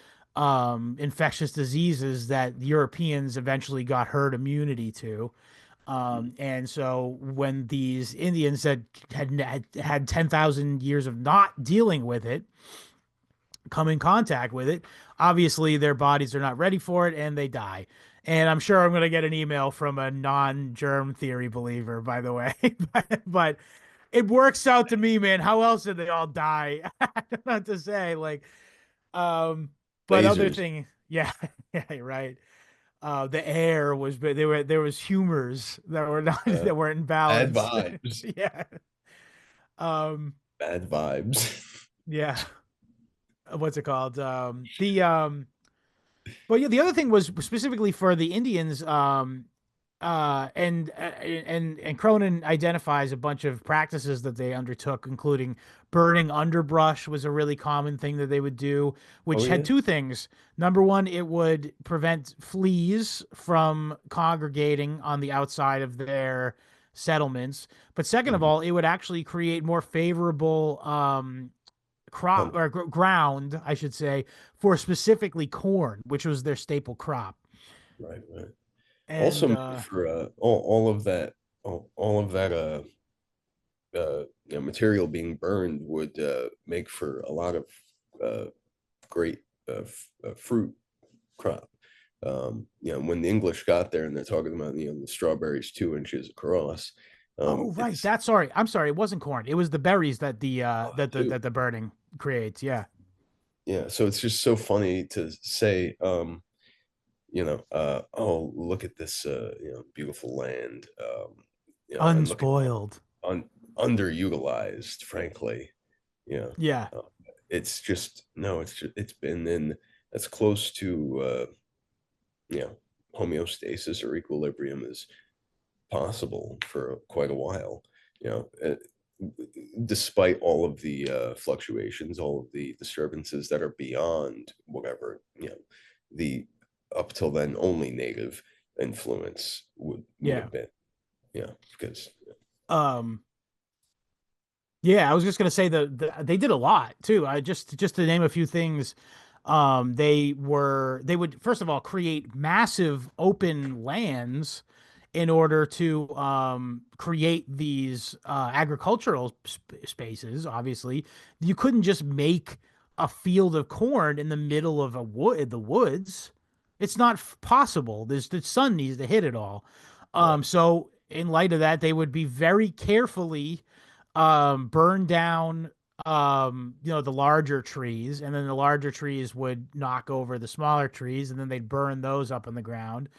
infectious diseases that Europeans eventually got herd immunity to. And so when these Indians that had 10,000 years of not dealing with it come in contact with it, obviously their bodies are not ready for it and they die. And I'm sure I'm going to get an email from a non-germ theory believer, by the way. But it works out to me, man. How else did they all die? I don't know what to say. Like, but other lasers. thing, yeah, yeah, right. The air was, but there was humors that were not Uh, that weren't Bad balanced. vibes. Yeah. Um, Bad vibes. yeah. What's it called? But yeah, the other thing was specifically for the Indians, and Cronin identifies a bunch of practices that they undertook, including burning underbrush was a really common thing that they would do, Oh which had yeah. two things. Number one, it would prevent fleas from congregating on the outside of their settlements. But second of Mhm. all, it would actually create more favorable crop Hunting. or ground, I should say, for specifically corn, which was their staple crop. Right, right. Also And made for all of that, all of that material being burned would make for a lot of uh great fruit crop. When the English got there and they're talking about, the strawberries 2 inches across, oh right, it's I'm sorry, it wasn't corn. It was the berries that too. that the burning creates. Yeah. Yeah, so it's just so funny to say, oh, look at this, beautiful land, and look at Unspoiled. un underutilized, frankly. Yeah. Yeah. Uh, it's just no, it's been in as close to you know, homeostasis or equilibrium as possible for quite a while. You know, despite all of the fluctuations, all of the disturbances that are beyond whatever, the up till then only native influence would Yeah. have been. Yeah, because Um yeah, I was just gonna say they did a lot too. I just to name a few things, they would first of all create massive open lands in order to create these agricultural spaces. Obviously, you couldn't just make a field of corn in the middle of the woods. It's not possible. The sun needs to hit it all. Right. So in light of that, they would be very carefully burn down the larger trees, and then the larger trees would knock over the smaller trees, and then they'd burn those up in the ground.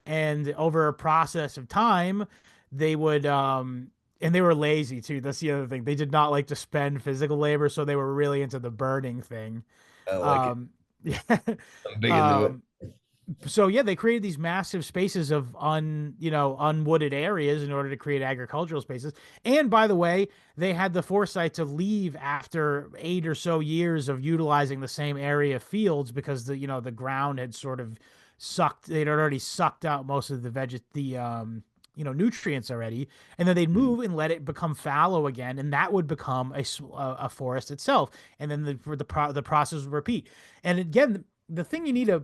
And over a process of time, they would and they were lazy too. That's the other thing. They did not like to spend physical labor, so they were really into the burning thing. I like it. Um yeah. I'm big into it. um so yeah, they created these massive spaces of unwooded areas in order to create agricultural spaces. And by the way, they had the foresight to leave after 8 or so years of utilizing the same area of fields, because the ground had sort of sucked. They'd already sucked out most of the nutrients already, and then they'd Mm. move and let it become fallow again, and that would become a forest itself. And then the process would repeat. And again, the thing you need to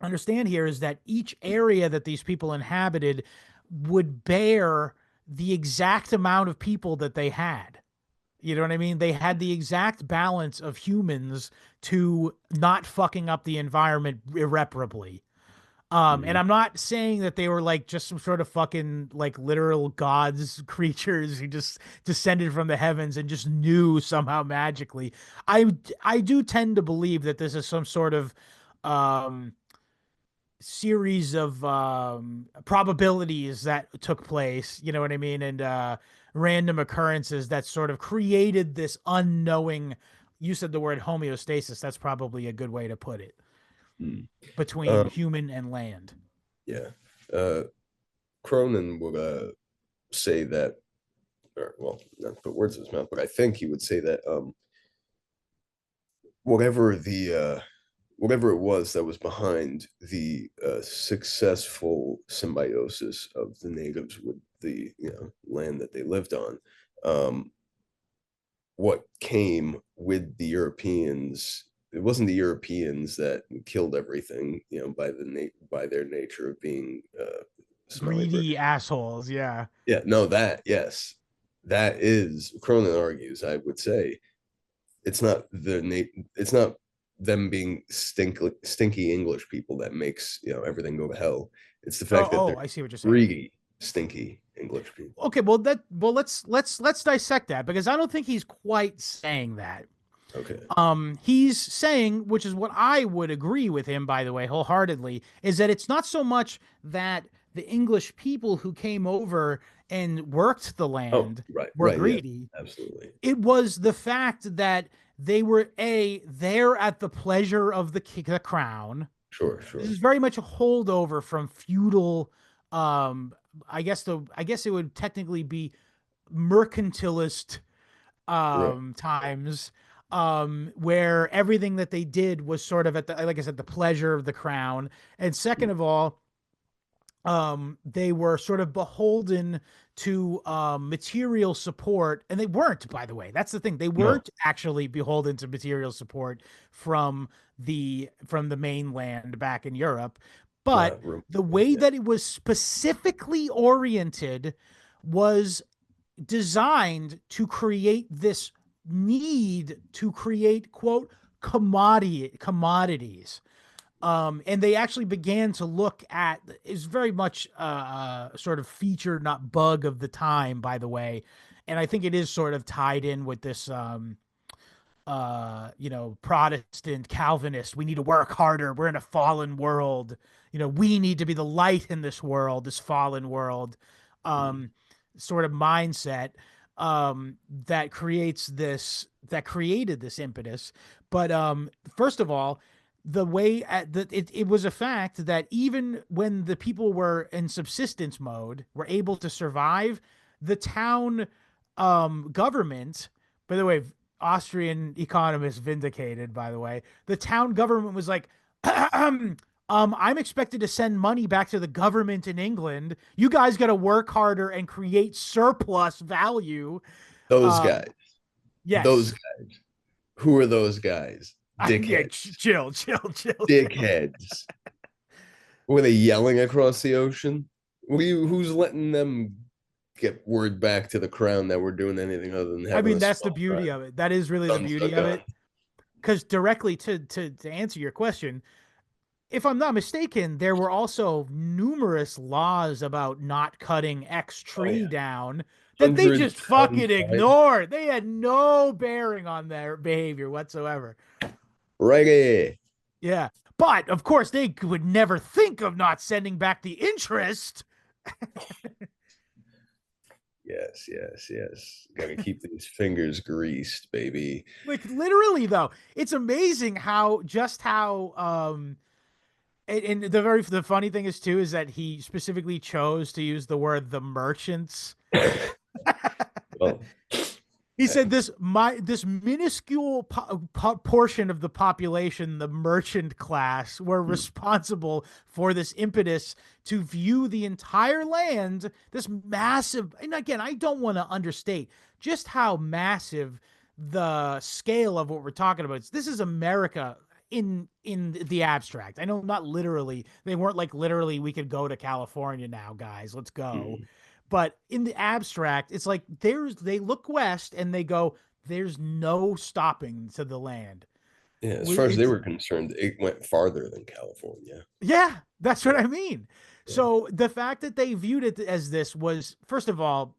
understand here is that each area that these people inhabited would bear the exact amount of people that they had. You know what I mean? They had the exact balance of humans to not fucking up the environment irreparably. And Mhm. I'm not saying that they were like just some sort of fucking like literal gods creatures who just descended from the heavens and just knew somehow magically. I do tend to believe that this is some sort of um series of probabilities that took place, you know what I mean, and random occurrences that sort of created this unknowing. You said the word homeostasis. That's probably a good way to put it, Mm. between Um, human and land. yeah. Uh, Cronin would say that, or well, not to put words in his mouth, but I think he would say that whatever the whatever it was that was behind the successful symbiosis of the natives with the land that they lived on, um, what came with the Europeans. It wasn't the Europeans that killed everything, by their nature of being smelly Greedy British. assholes. Yeah. Yeah, no, that yes, that is Cronin argues. I would say it's not them being stinky English people that makes everything go to hell. It's the Oh, fact that they're I see what you're saying. greedy, stinky English people. Okay, let's dissect that, because I don't think he's quite saying that. Okay. He's saying, which is what I would agree with him, by the way, wholeheartedly, is that it's not so much that the English people who came over and worked the Oh, land right, were right, yes, greedy. absolutely. It was the fact that they were there at the pleasure of the crown. Sure, This sure. is very much a holdover from feudal. Um, I guess it would technically be mercantilist Right. times, where everything that they did was sort of at the, like I said, the pleasure of the crown. And second of all, they were sort of beholden to material support, and they weren't, by the way. That's the thing. They No, weren't actually beholden to material support from the mainland back in Europe. But not the remotely. way Yeah. that it was specifically oriented was designed to create this need to create, quote, commodities. And they actually began to look at, is very much sort of feature, not bug of the time, by the way. And I think it is sort of tied in with this Protestant Calvinist. We need to work harder. We're in a fallen world. We need to be the light in this world, this fallen world, Mm. um, sort of mindset, that created this impetus. But first of all, the way it was a fact that even when the people were in subsistence mode, were able to survive, the town government, by the way, Austrian economist vindicated, by the way, the town government was like, I'm expected to send money back to the government in England. You guys got to work harder and create surplus value. Those Um, guys, those yes. guys. Who are those guys? Yeah, Dickheads. chill. Dickheads. Were they yelling across the ocean? who's letting them get word back to the crown that we're doing anything other than I having mean, a that's the small beauty tribe? of it. That is really the Guns are beauty of gone. it. Because directly to answer your question, if I'm not mistaken, there were also numerous laws about not cutting X Oh tree yeah, down that they 100 just pound fucking fine. ignored. They had no bearing on their behavior whatsoever. Reggae. Yeah. But of course, they would never think of not sending back the interest. Yes, yes, yes. Got to keep these fingers greased, baby. Like literally, though, it's amazing how just how and the funny thing is too is that he specifically chose to use the word the merchants. Well, He I- said this minuscule portion of the population, the merchant class, were responsible for this impetus to view the entire land, this massive. And again, I don't want to understate just how massive the scale of what we're talking about. This is America in the abstract. I know not literally. They weren't like literally we could go to California now, guys. Let's go. hmm. But in the abstract, it's like they look west and they go, there's no stopping to the land. Yeah, as far as they It's were concerned, it went farther than California. yeah, that's what Yeah, I mean. yeah. So the fact that they viewed it as this was first of all,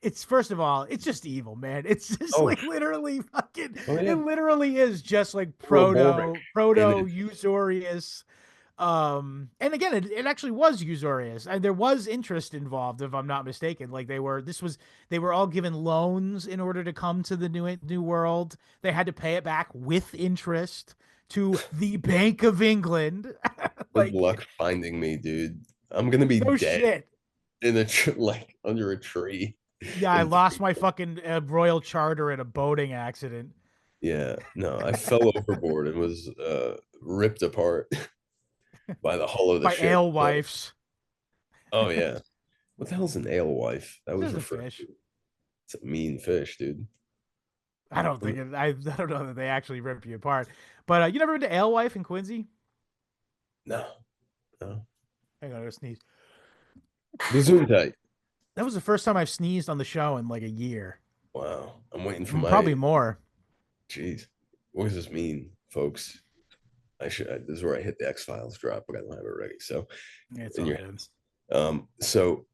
it's just evil, man. It's just Oh, like literally fucking oh it yeah. literally is just like Robotic in proto its usurious. And again, it actually was usurious, and there was interest involved, if I'm not mistaken. Like they were all given loans in order to come to the new world. They had to pay it back with interest to the Bank of England. good Like luck finding me, dude. I'm gonna be no dead shit. in a like under a tree Yeah, I in lost 3 my months. fucking royal charter in a boating accident Yeah, no, I fell overboard and was ripped apart by the hull of the by ship. So, alewives. oh yeah, what the hell's an alewife? That was There's a referred fish. to. It's a mean fish, dude. I don't think it, I don't know that they actually rip you apart. But you never been to Alewife in Quincy? No, no. Hang on, I sneeze. Gesundheit. That was the first time I've sneezed on the show in like a year. Wow, I'm waiting for my. Probably more. Jeez, what does this mean, folks? This is where I hit the X Files drop, but I don't have it ready. So, It's in all your good. hands. So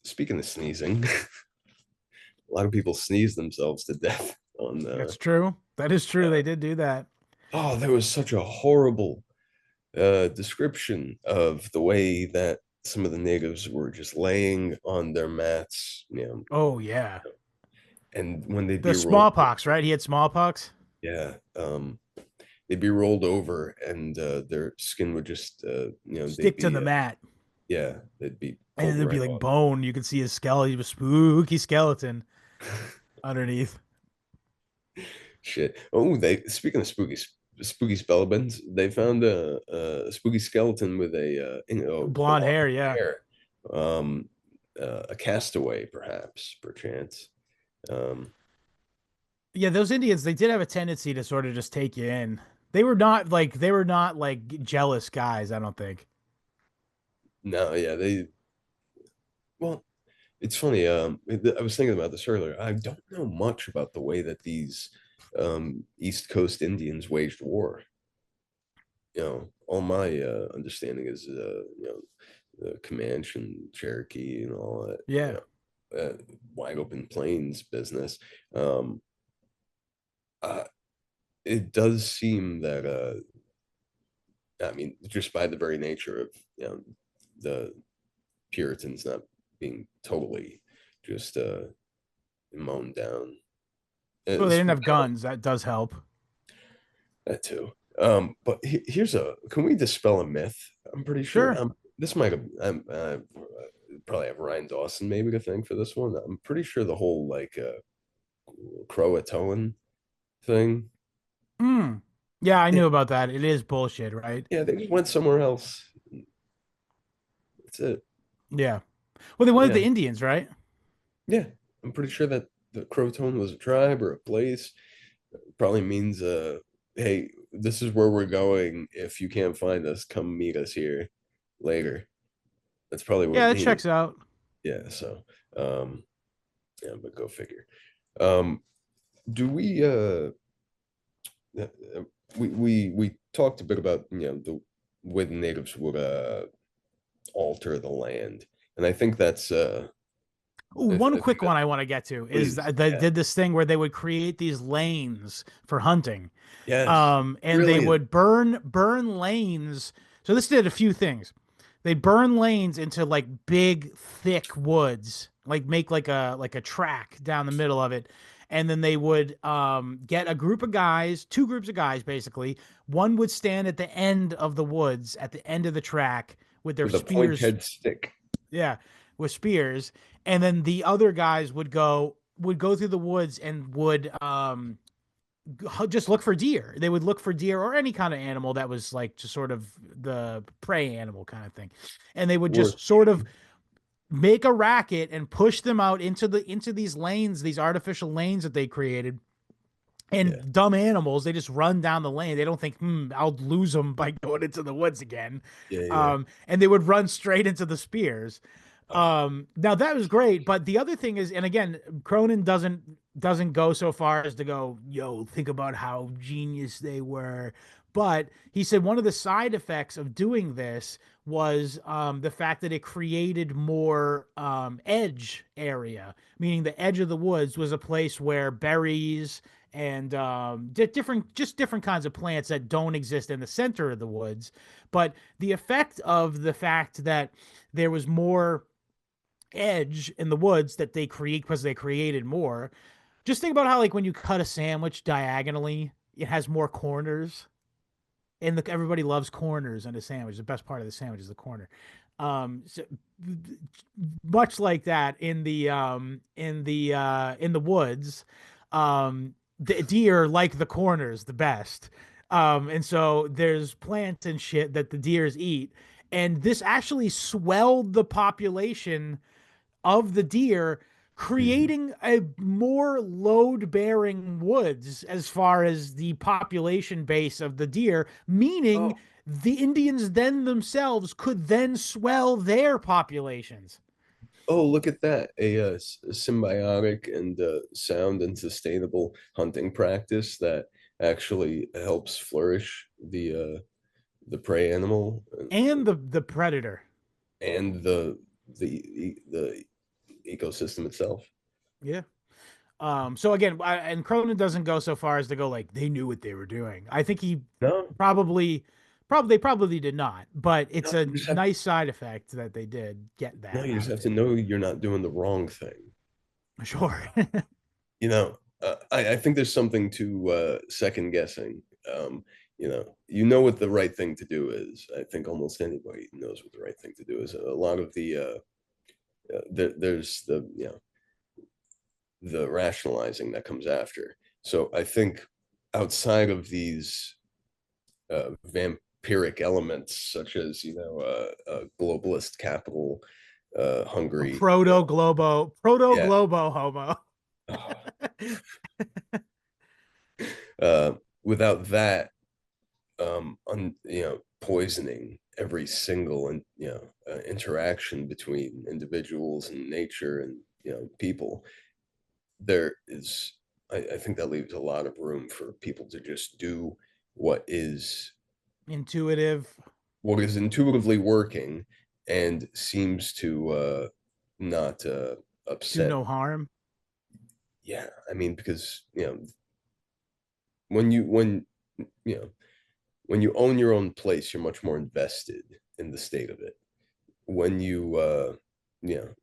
speaking of sneezing, a lot of people sneeze themselves to death on. That's true. That is true. They did do that. Oh, there was such a horrible description of the way that some of the natives were just laying on their mats, Oh yeah. and when they'd The be rolled, smallpox, right? He had smallpox. yeah, they'd be rolled over, and their skin would just, they'd Stick to be, the mat. yeah, they'd be And pulled there'd be right like off. bone. You could see his skeleton. He was spooky skeleton underneath. Shit. Oh, they speaking of spooky skeletons, they found a spooky skeleton with Blonde blonde hair, yeah. hair. Um, a castaway, perhaps, perchance. Um, Yeah, those Indians, they did have a tendency to sort of just take you in. They were not like jealous guys, I don't think. no, yeah, well, it's funny. I was thinking about this earlier. I don't know much about the way that these East Coast Indians waged war. All my understanding is, the Comanche and Cherokee and all that, Yeah. wide open plains business. Um, uh, it does seem that, I mean, just by the very nature of, the Puritans not being totally just mown down. Well, they didn't Speak have guns. That does help. that too. But here's can we dispel a myth? I'm pretty sure. Sure. This might have. Probably have Ryan Dawson maybe to thank for this one. I'm pretty sure the whole like Croatoan thing. Hmm. Yeah, I Yeah, knew about that. It is bullshit, right? yeah, they just went somewhere else. That's it. Yeah. Well, they wanted Yeah, the Indians, right? yeah. I'm pretty sure that the Croatoan was a tribe or a place. Probably means hey, this is where we're going. If you can't find us, come meet us here later. That's probably what Yeah, it that means. checks out. Yeah. So, um, yeah, but go figure. Um, do uh, uh, we talked a bit about the way the natives would alter the land, and I think that's Ooh, one I think quick that one I want to get to is please, that they yeah, did this thing where they would create these lanes for hunting. yes, And they brilliant. would burn lanes. So this did a few things. They'd burn lanes into like big, thick woods, like make like a track down the middle of it. And then they would get a group of guys, two groups of guys basically. One would stand at the end of the woods, at the end of the track with their With a point spears, head stick. yeah, with spears. And then the other guys would go through the woods and would just look for deer. They would look for deer or any kind of animal that was like just sort of the prey animal kind of thing. And they would Worth just sort of make a racket and push them out into these lanes, these artificial lanes that they created. yeah, And dumb animals, they just run down the lane. They don't think, I'll lose them by going into the woods again. yeah. And they would run straight into the spears. Oh, Now that was great, but the other thing is, and again, Cronin doesn't go so far as to go, yo, think about how genius they were. But he said one of the side effects of doing this was the fact that it created more edge area, meaning the edge of the woods was a place where berries and different kinds of plants that don't exist in the center of the woods. But the effect of the fact that there was more edge in the woods that they create because they created more. Just think about how like when you cut a sandwich diagonally, it has more corners. And everybody loves corners on a sandwich. The best part of the sandwich is the corner. So much like that in the woods, the deer like the corners the best. And so there's plants and shit that the deers eat, and this actually swelled the population of the deer, mhm. creating a more load bearing woods as far as the population base of the deer, meaning Oh, the Indians then themselves could then swell their populations. oh, look at that. A symbiotic and sound and sustainable hunting practice that actually helps flourish the prey animal And the predator. and the ecosystem itself. Yeah. So again, and Cronin doesn't go so far as to go like they knew what they were doing. I think he No, probably, probably, they probably did not, but it's no, a you just have nice side effect that they did get no, that you out just of have to it. know you're not doing the wrong thing. Sure. I think there's something to second guessing. Um, you know what the right thing to do is. I think almost anybody knows what the right thing to do is. A lot of there's the rationalizing that comes after. So I think outside of these vampiric elements, such as globalist capital, A Hungary, yeah, proto-globo homo. uh, without that, poisoning every single interaction between individuals and nature and people, there is I think that leaves a lot of room for people to just do what is Intuitive, what is intuitively working and seems to not do upset. no harm. Yeah, I mean, because when when you own your own place, you're much more invested in the state of it. When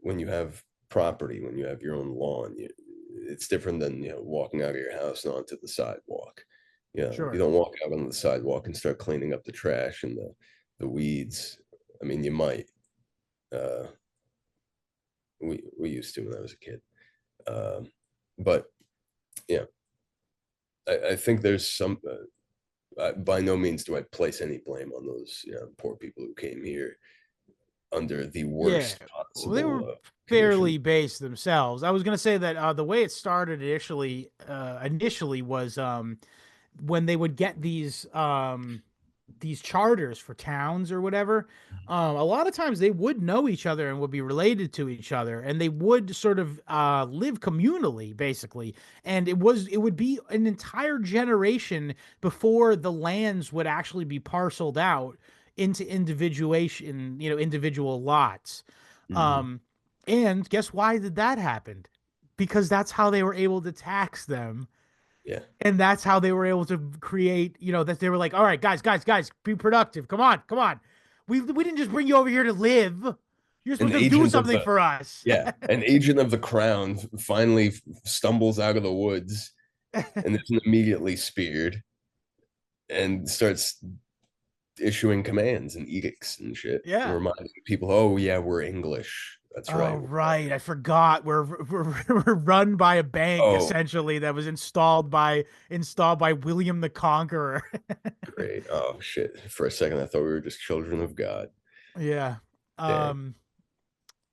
when you have property, when you have your own lawn, it's different than walking out of your house and onto the sidewalk. You Sure. don't walk out on the sidewalk and start cleaning up the trash and the weeds. I mean, you might. Uh, we used to when I was a kid. Um, but yeah, I think there's some. By no means do I place any blame on those poor people who came here under the Yeah. worst Well, they were possible conditions. fairly based themselves. I was gonna say that the way it started initially was when they would get these. these charters for towns or whatever, a lot of times they would know each other and would be related to each other, and they would sort of live communally, basically. And it would be an entire generation before the lands would actually be parceled out into individuation, individual lots. Hmm. Um, and guess why did that happen? Because that's how they were able to tax them, Yeah. and that's how they were able to create, that they were like, all right, guys, be productive. Come on, come on. We didn't just bring you over here to live. You're An supposed to do agent of something the for us. Yeah, an agent of the crown finally stumbles out of the woods and isn't immediately speared and starts issuing commands and edicts and shit and Yeah. reminding people, oh yeah, we're English. That's Oh, right. right. I forgot. We're run by a bank Oh, essentially that was installed by William the Conqueror. great. Oh shit. For a second I thought we were just children of God. Yeah. Dang. Um,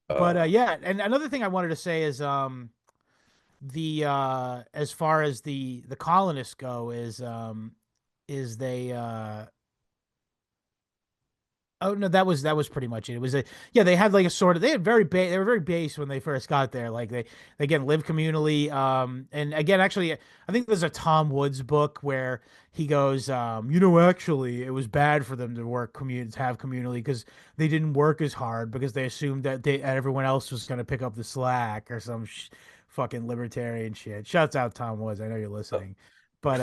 but Uh yeah, and another thing I wanted to say is the as far as the colonists go is they oh no, that was pretty much it. It was a yeah, they had like a sort of they were very base when they first got there. Like they again live communally. And again, actually, I think there's a Tom Woods book where he goes, actually, it was bad for them to have communally because they didn't work as hard because they assumed that everyone else was gonna pick up the slack or some fucking libertarian shit. Shouts out Tom Woods. I know you're listening, but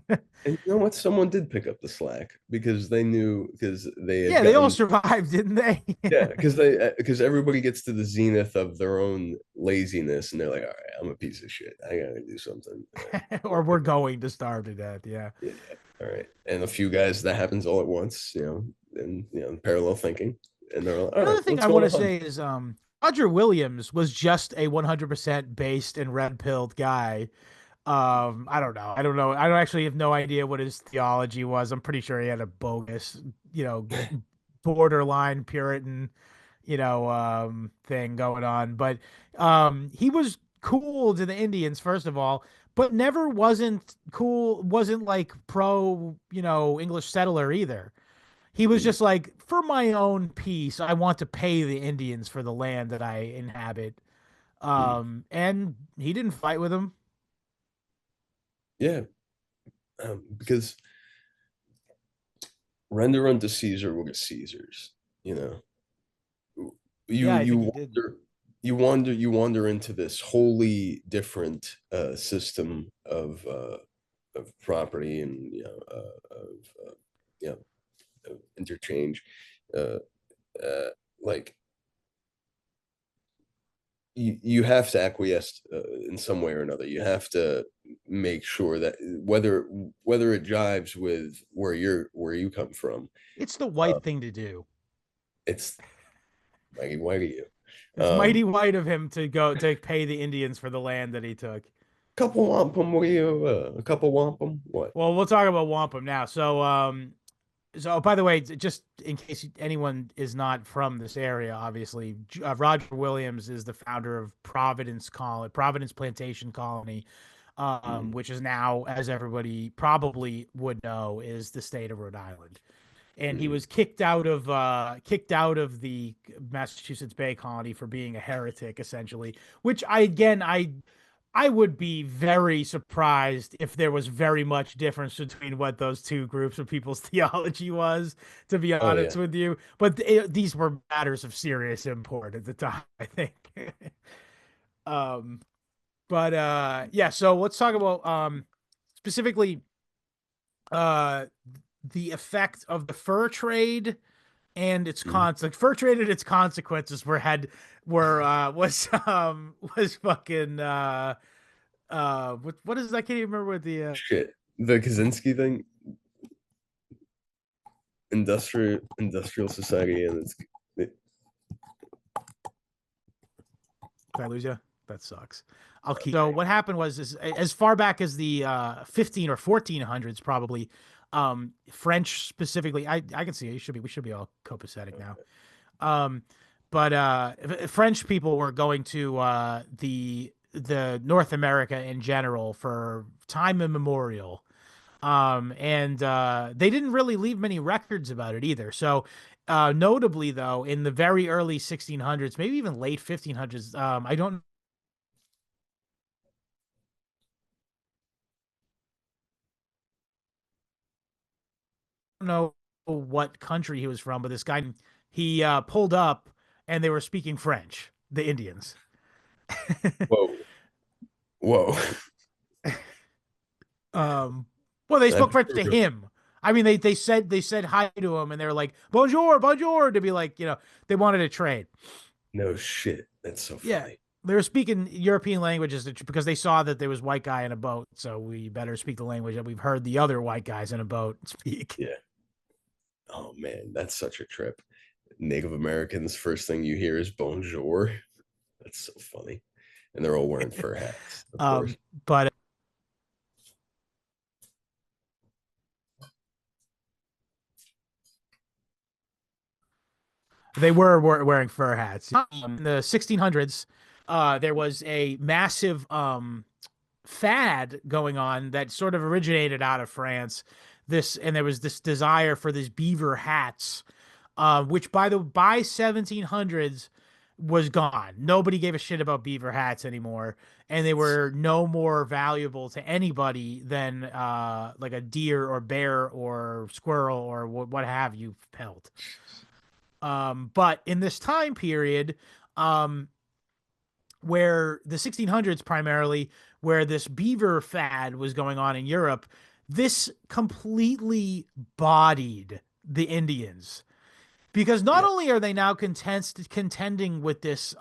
and you know what? Someone did pick up the slack because they knew because they had yeah, they all gotten survived, didn't they? yeah, because everybody gets to the zenith of their own laziness and they're like, all right, I'm a piece of shit. I gotta do something. Or we're going to starve to death. Yeah. Yeah, all right. And a few guys that happens all at once, and parallel thinking. And they're like, all right, Another thing let's I go on want a to hunt. say is Roger Williams was just a 100% based and red pilled guy. I don't know. I don't know. I don't actually have no idea what his theology was. I'm pretty sure he had a bogus, you know, borderline Puritan, thing going on. But he was cool to the Indians, first of all, but never wasn't cool, wasn't like pro, English settler either. He was Mm, just like, for my own peace, I want to pay the Indians for the land that I inhabit. mm. And he didn't fight with them. Yeah, because render unto Caesar what is Caesar's. You know, you Yeah, I you think he did. wander you wander into this wholly different system of property and you know of interchange. Uh, like you have to acquiesce in some way or another. You have to make sure that whether it jives with where you come from, It's the uh, white thing to do. it's mighty white of you. It's mighty white of him to go to pay the Indians for the land that he took. Couple wampum, what do you? A couple wampum, what? Well, we'll talk about wampum now. So by the way, just in case anyone is not from this area, obviously, Roger Williams is the founder of Providence Plantation Colony, Mm, which is now, as everybody probably would know, is the state of Rhode Island. And he mm. was kicked out of the Massachusetts Bay Colony for being a heretic, essentially. Which I would be very surprised if there was very much difference between what those two groups of people's theology was, to be Oh honest yeah, with you. But these were matters of serious import at the time, I think. um, but yeah, so let's talk about specifically uh the effect of the fur trade and its mm. fur trade and its consequences was fucking what is, I can't even remember what the Shit. The Kaczynski thing, industrial society, and did I lose you? That sucks. I'll keep. So what happened was, is as far back as the 15 or 1400s, probably, French specifically. I can see it. We should be all copacetic now. Um, but French people were going to the North America in general for time immemorial. And they didn't really leave many records about it either. So, notably though, in the very early 1600s, maybe even late 1500s, I don't know what country he was from, but this guy, he pulled up and they were speaking French, the Indians. Whoa, whoa. um, well, they That'd spoke be French to real. him. I mean, they said hi to him, and they were like bonjour, bonjour, to be like, they wanted to trade. No shit. That's so Yeah, funny. they were speaking European languages because they saw that there was white guy in a boat, so we better speak the language that we've heard the other white guys in a boat speak. Yeah. Oh man, that's such a trip. Native Americans, first thing you hear is bonjour. That's so funny. And they're all wearing fur hats, of course. But they were wearing fur hats. In the 1600s, there was a massive fad going on that sort of originated out of France. And there was this desire for these beaver hats, which by 1700s was gone. Nobody gave a shit about beaver hats anymore, and they were no more valuable to anybody than like a deer or bear or squirrel or what have you pelt. But in this time period, um, where the 1600s primarily, where this beaver fad was going on in Europe, this completely bodied the Indians because not Yeah. only are they now contending with this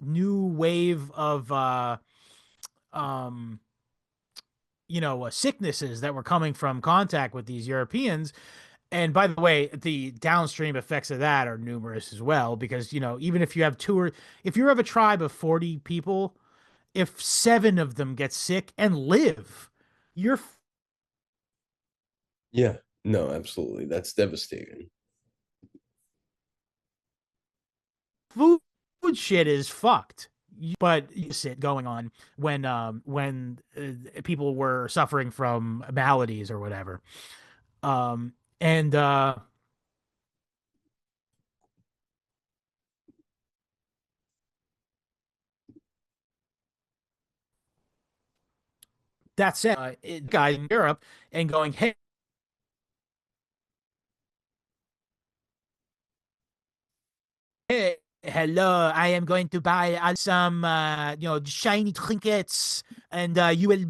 new wave of um, sicknesses that were coming from contact with these Europeans. And by the way, the downstream effects of that are numerous as well, because even if you have if you have a tribe of 40 people, if seven of them get sick and live, your Yeah. No, absolutely. That's devastating. food shit is fucked. But it going on when people were suffering from maladies or whatever. And that said, guys in Europe and going, hey, hey, hello, I am going to buy some, shiny trinkets, and you will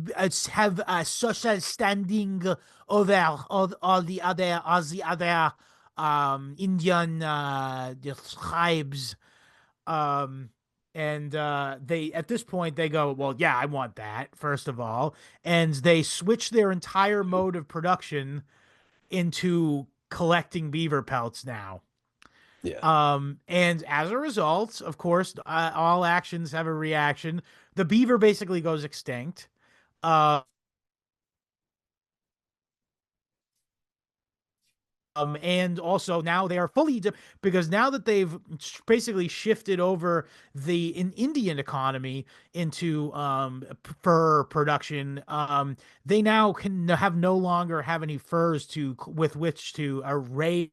have a social standing over all the other Indian tribes. Um, and they at this point they go, well, yeah, I want that first of all, and they switch their entire mode of production into collecting beaver pelts now. Yeah. And as a result, of course, all actions have a reaction. The beaver basically goes extinct. Uh, and also now they are because now that they've basically shifted over the Indian economy into fur production, they now can have no longer have any furs to with which to array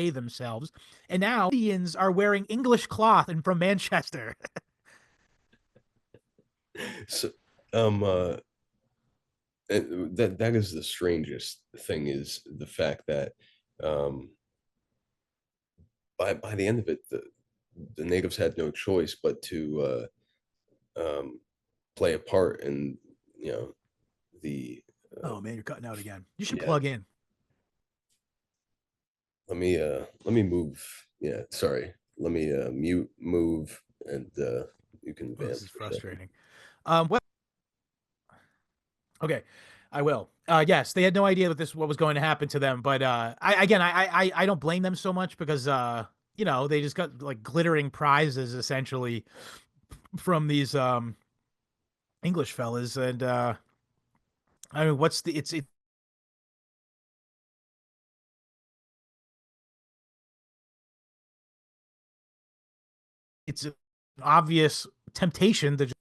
themselves. And now Indians are wearing English cloth and from Manchester. So, um, uh, that is the strangest thing is the fact that um by the end of it the natives had no choice but to play a part in you know the Oh man, you're cutting out again. You should yeah plug in. let me move yeah sorry let me mute move and you can Oh, this advance is for a second. frustrating. Well, okay, I will. Yes, they had no idea what was going to happen to them, but I don't blame them so much because they just got like glittering prizes essentially from these English fellas, and I mean, what's the it's it's an obvious temptation to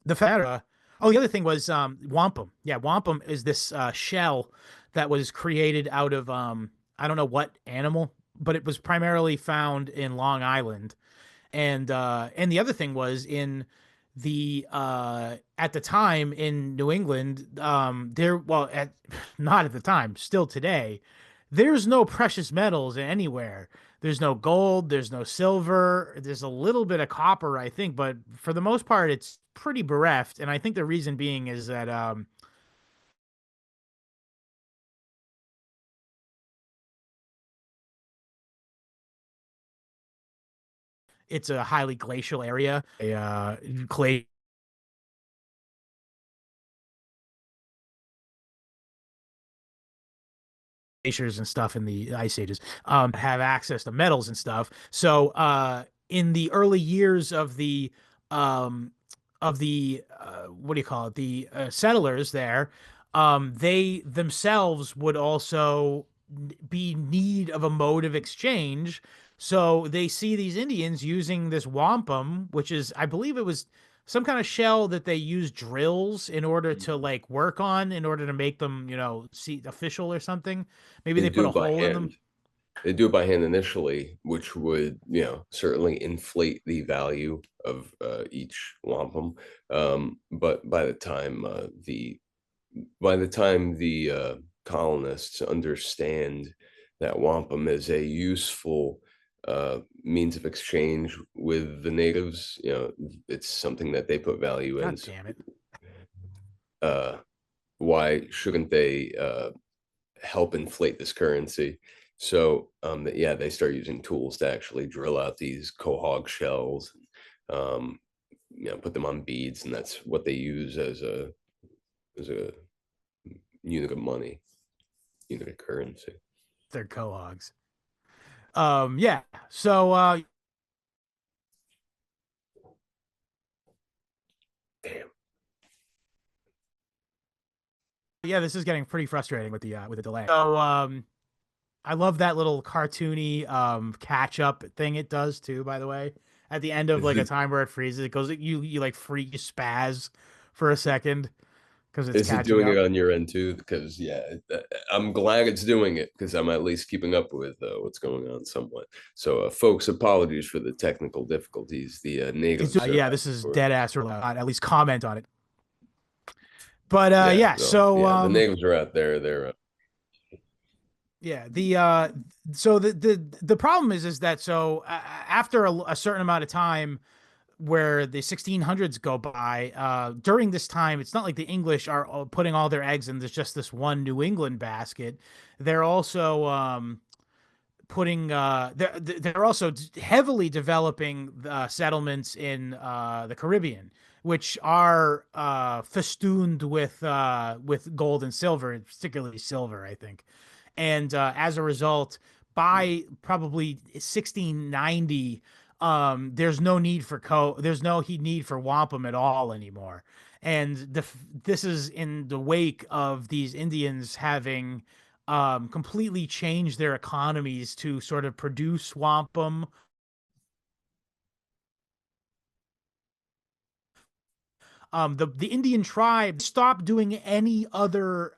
the fact. Oh, the other thing was wampum. Yeah, wampum is this shell that was created out of I don't know what animal, but it was primarily found in Long Island. And the other thing was in the at the time in New England, there well at not at the time, still today, there's no precious metals anywhere. There's no gold, there's no silver, there's a little bit of copper, I think, but for the most part, it's pretty bereft. And I think the reason being is that it's a highly glacial area, a clay glaciers and stuff in the ice ages have access to metals and stuff. So in the early years um of the what do you call it, the settlers there, they themselves would also be in need of a mode of exchange. So they see these Indians using this wampum, which is, I believe it was some kind of shell that they use drills in order to like work on in order to make them, see official or something. Maybe They they put do a it by hole in them. hand. They do it by hand initially, which would, certainly inflate the value of each wampum. But by the time the colonists understand that wampum is a useful means of exchange with the natives, it's something that they put value in. God damn it. Uh, why shouldn't they help inflate this currency? So yeah, they start using tools to actually drill out these quahog shells, um, put them on beads, and that's what they use as a unit of money, unit of currency. They're cohogs. Yeah. So Damn. yeah, this is getting pretty frustrating with the delay. So I love that little cartoony catch up thing it does too, by the way. At the end of Is like a it time where it freezes, it goes you like you spaz for a second because it's is it catching doing it up. on your end too? Because yeah, I'm glad it's doing it because I'm at least keeping up with what's going on somewhat. So, folks, apologies for the technical difficulties. The It's natives are yeah, out this is for dead ass or at least comment on it. But yeah, yeah, no, so yeah, the natives are out there. They're yeah, so the problem is that so after a certain amount of time where the 1600s go by, during this time, it's not like the English are putting all their eggs in just this one New England basket. They're also putting they're also heavily developing settlements in the Caribbean, which are festooned with gold and silver, particularly silver, I think. And as a result, by probably 1690, there's no need for wampum at all anymore. And this is in the wake of these Indians having completely changed their economies to sort of produce wampum. The Indian tribe stopped doing any other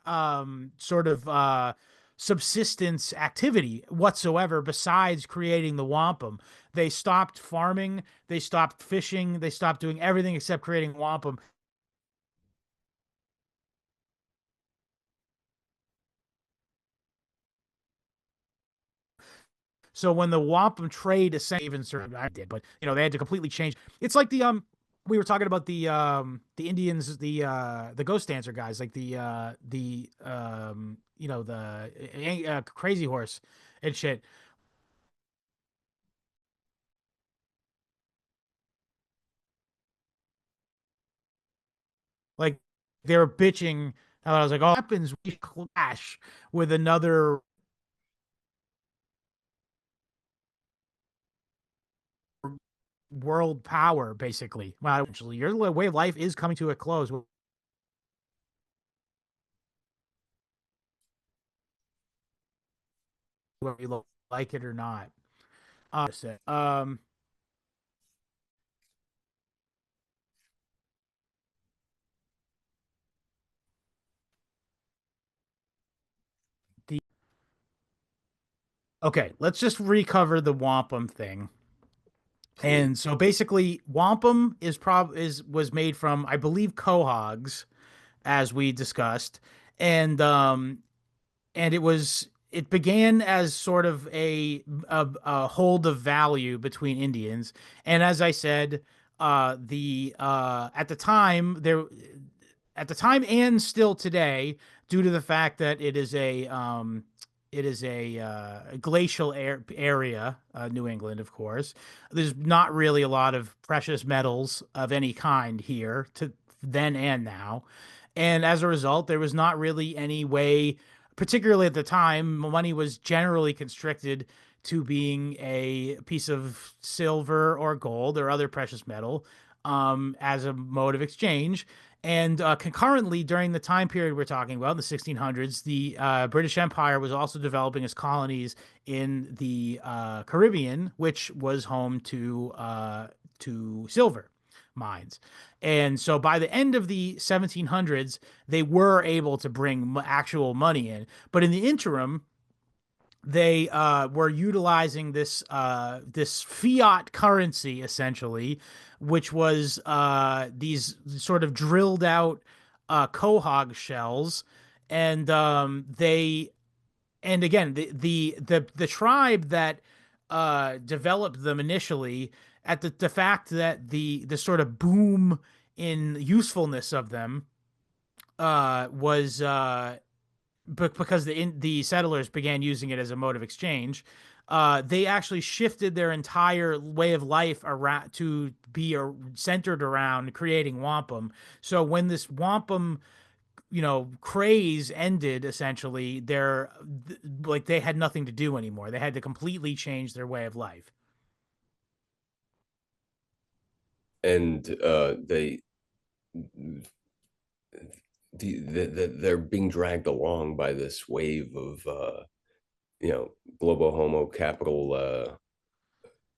sort of subsistence activity whatsoever besides creating the wampum. They stopped farming, they stopped fishing, they stopped doing everything except creating wampum. So when the wampum trade essentially even sort of I did, but they had to completely change. It's like the we were talking about the Indians, the ghost dancer guys, like the crazy horse and shit. Like they were bitching. And I was like, oh, what happens we clash with another world power, basically. Well, actually, your way of life is coming to a close, whether you like it or not. Um, Okay, let's just recover the wampum thing. Please. And so basically, wampum is was made from, I believe, quahogs, as we discussed, and it began as sort of a hold of value between Indians. And as I said, the at the time there at the time and still today, due to the fact that it is a glacial area, New England, of course. There's not really a lot of precious metals of any kind here to then and now. And as a result, there was not really any way, particularly at the time, money was generally constricted to being a piece of silver or gold or other precious metal as a mode of exchange. And concurrently, during the time period we're talking about, the 1600s, the British Empire was also developing its colonies in the Caribbean, which was home to silver mines. And so by the end of the 1700s, they were able to bring actual money in. But in the interim, they were utilizing this fiat currency essentially, which was these sort of drilled out quahog shells, and they and again the tribe that developed them initially at the fact that the sort of boom in usefulness of them was because the settlers began using it as a mode of exchange. They actually shifted their entire way of life around to be centered around creating wampum. So when this wampum, craze ended, essentially, like they had nothing to do anymore. They had to completely change their way of life. And they're being dragged along by this wave of global homo capital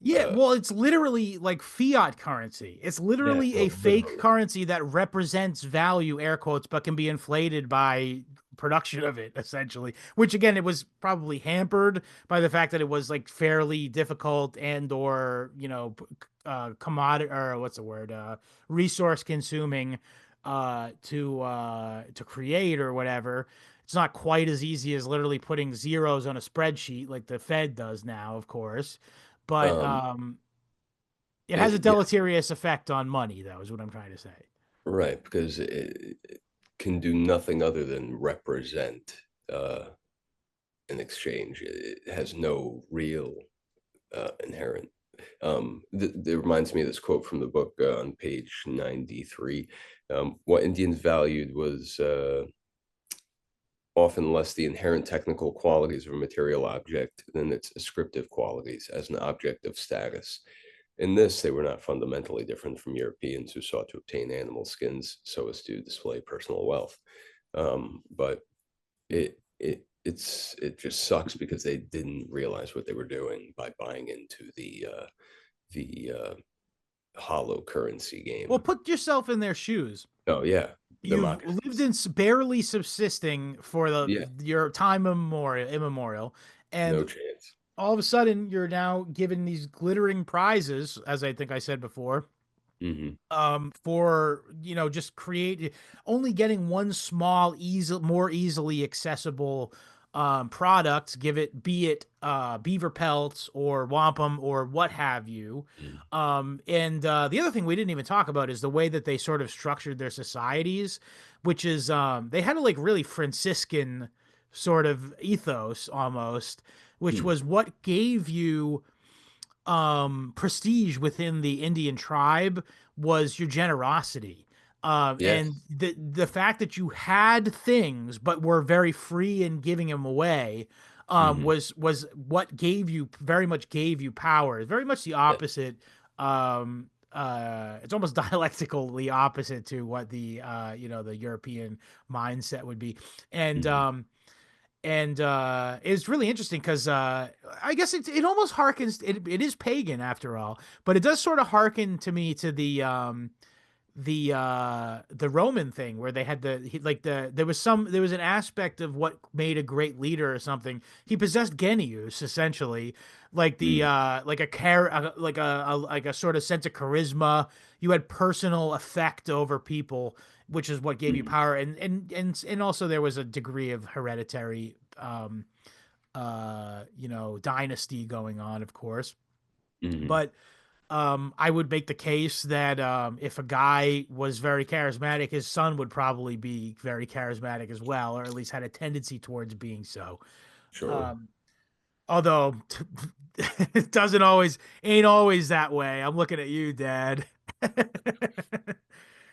Yeah, uh well, it's literally like fiat currency. It's yeah, literally a no, fake literally. currency that represents value, air quotes, but can be inflated by production of it, essentially. Which again, it was probably hampered by the fact that it was like fairly difficult and or, commodity, or what's the word? Resource consuming to create or whatever. It's not quite as easy as literally putting zeros on a spreadsheet like the Fed does now, of course, but um it has a yes, deleterious effect on money, though, is what I'm trying to say. right, because it can do nothing other than represent uh an exchange. It has no real inherent. It reminds me of this quote from the book on page 93. What Indians valued was often less the inherent technical qualities of a material object than its ascriptive qualities as an object of status. In this, they were not fundamentally different from Europeans who sought to obtain animal skins so as to display personal wealth. But it just sucks because they didn't realize what they were doing by buying into the hollow currency Well, game. put yourself in their shoes. Oh yeah, You've lived democracies. in barely subsisting for Yeah, your time immemorial, no and chance. all of a sudden you're now given these glittering prizes, as I think I said before, Hmm. for just create only getting one small more easily accessible product, give it be it beaver pelts or wampum or what have you. And the other thing we didn't even talk about is the way that they sort of structured their societies, which is they had a like really Franciscan sort of ethos almost, which Hmm. was what gave you prestige within the Indian tribe was your generosity. And Yes. the fact that you had things but were very free in giving them away Hmm. was what very much gave you power. Very much the Yeah. opposite. It's almost dialectically opposite to what the European mindset would be. And Hmm. it's really interesting because I guess it almost harkens, it is pagan after all, but it does sort of harken to me to the Roman thing where they had there was an aspect of what made a great leader or something. He possessed genius essentially, like the Mm, like a care like a sort of sense of charisma. You had personal effect over people, which is what gave you mm, power, and also there was a degree of hereditary dynasty going on, of course. mm. But I would make the case that if a guy was very charismatic, his son would probably be very charismatic as well, or at least had a tendency towards being so. Sure. Um, although it doesn't always, ain't always that way. I'm looking at you, Dad.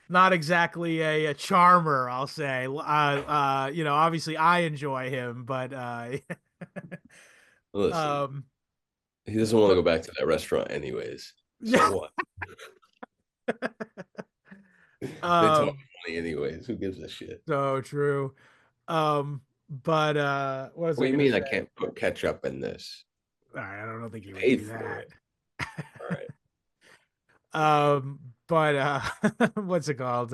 Not exactly a charmer, I'll say. Obviously I enjoy him, but Listen, um, he doesn't want to but go back to that restaurant anyways. So yeah, what? They talk um, money anyways. Who gives a shit? so true. But what was What I do you gonna mean I say? can't put ketchup in this? All right, I don't think You you would paid do for that. it. All right. But what's it called?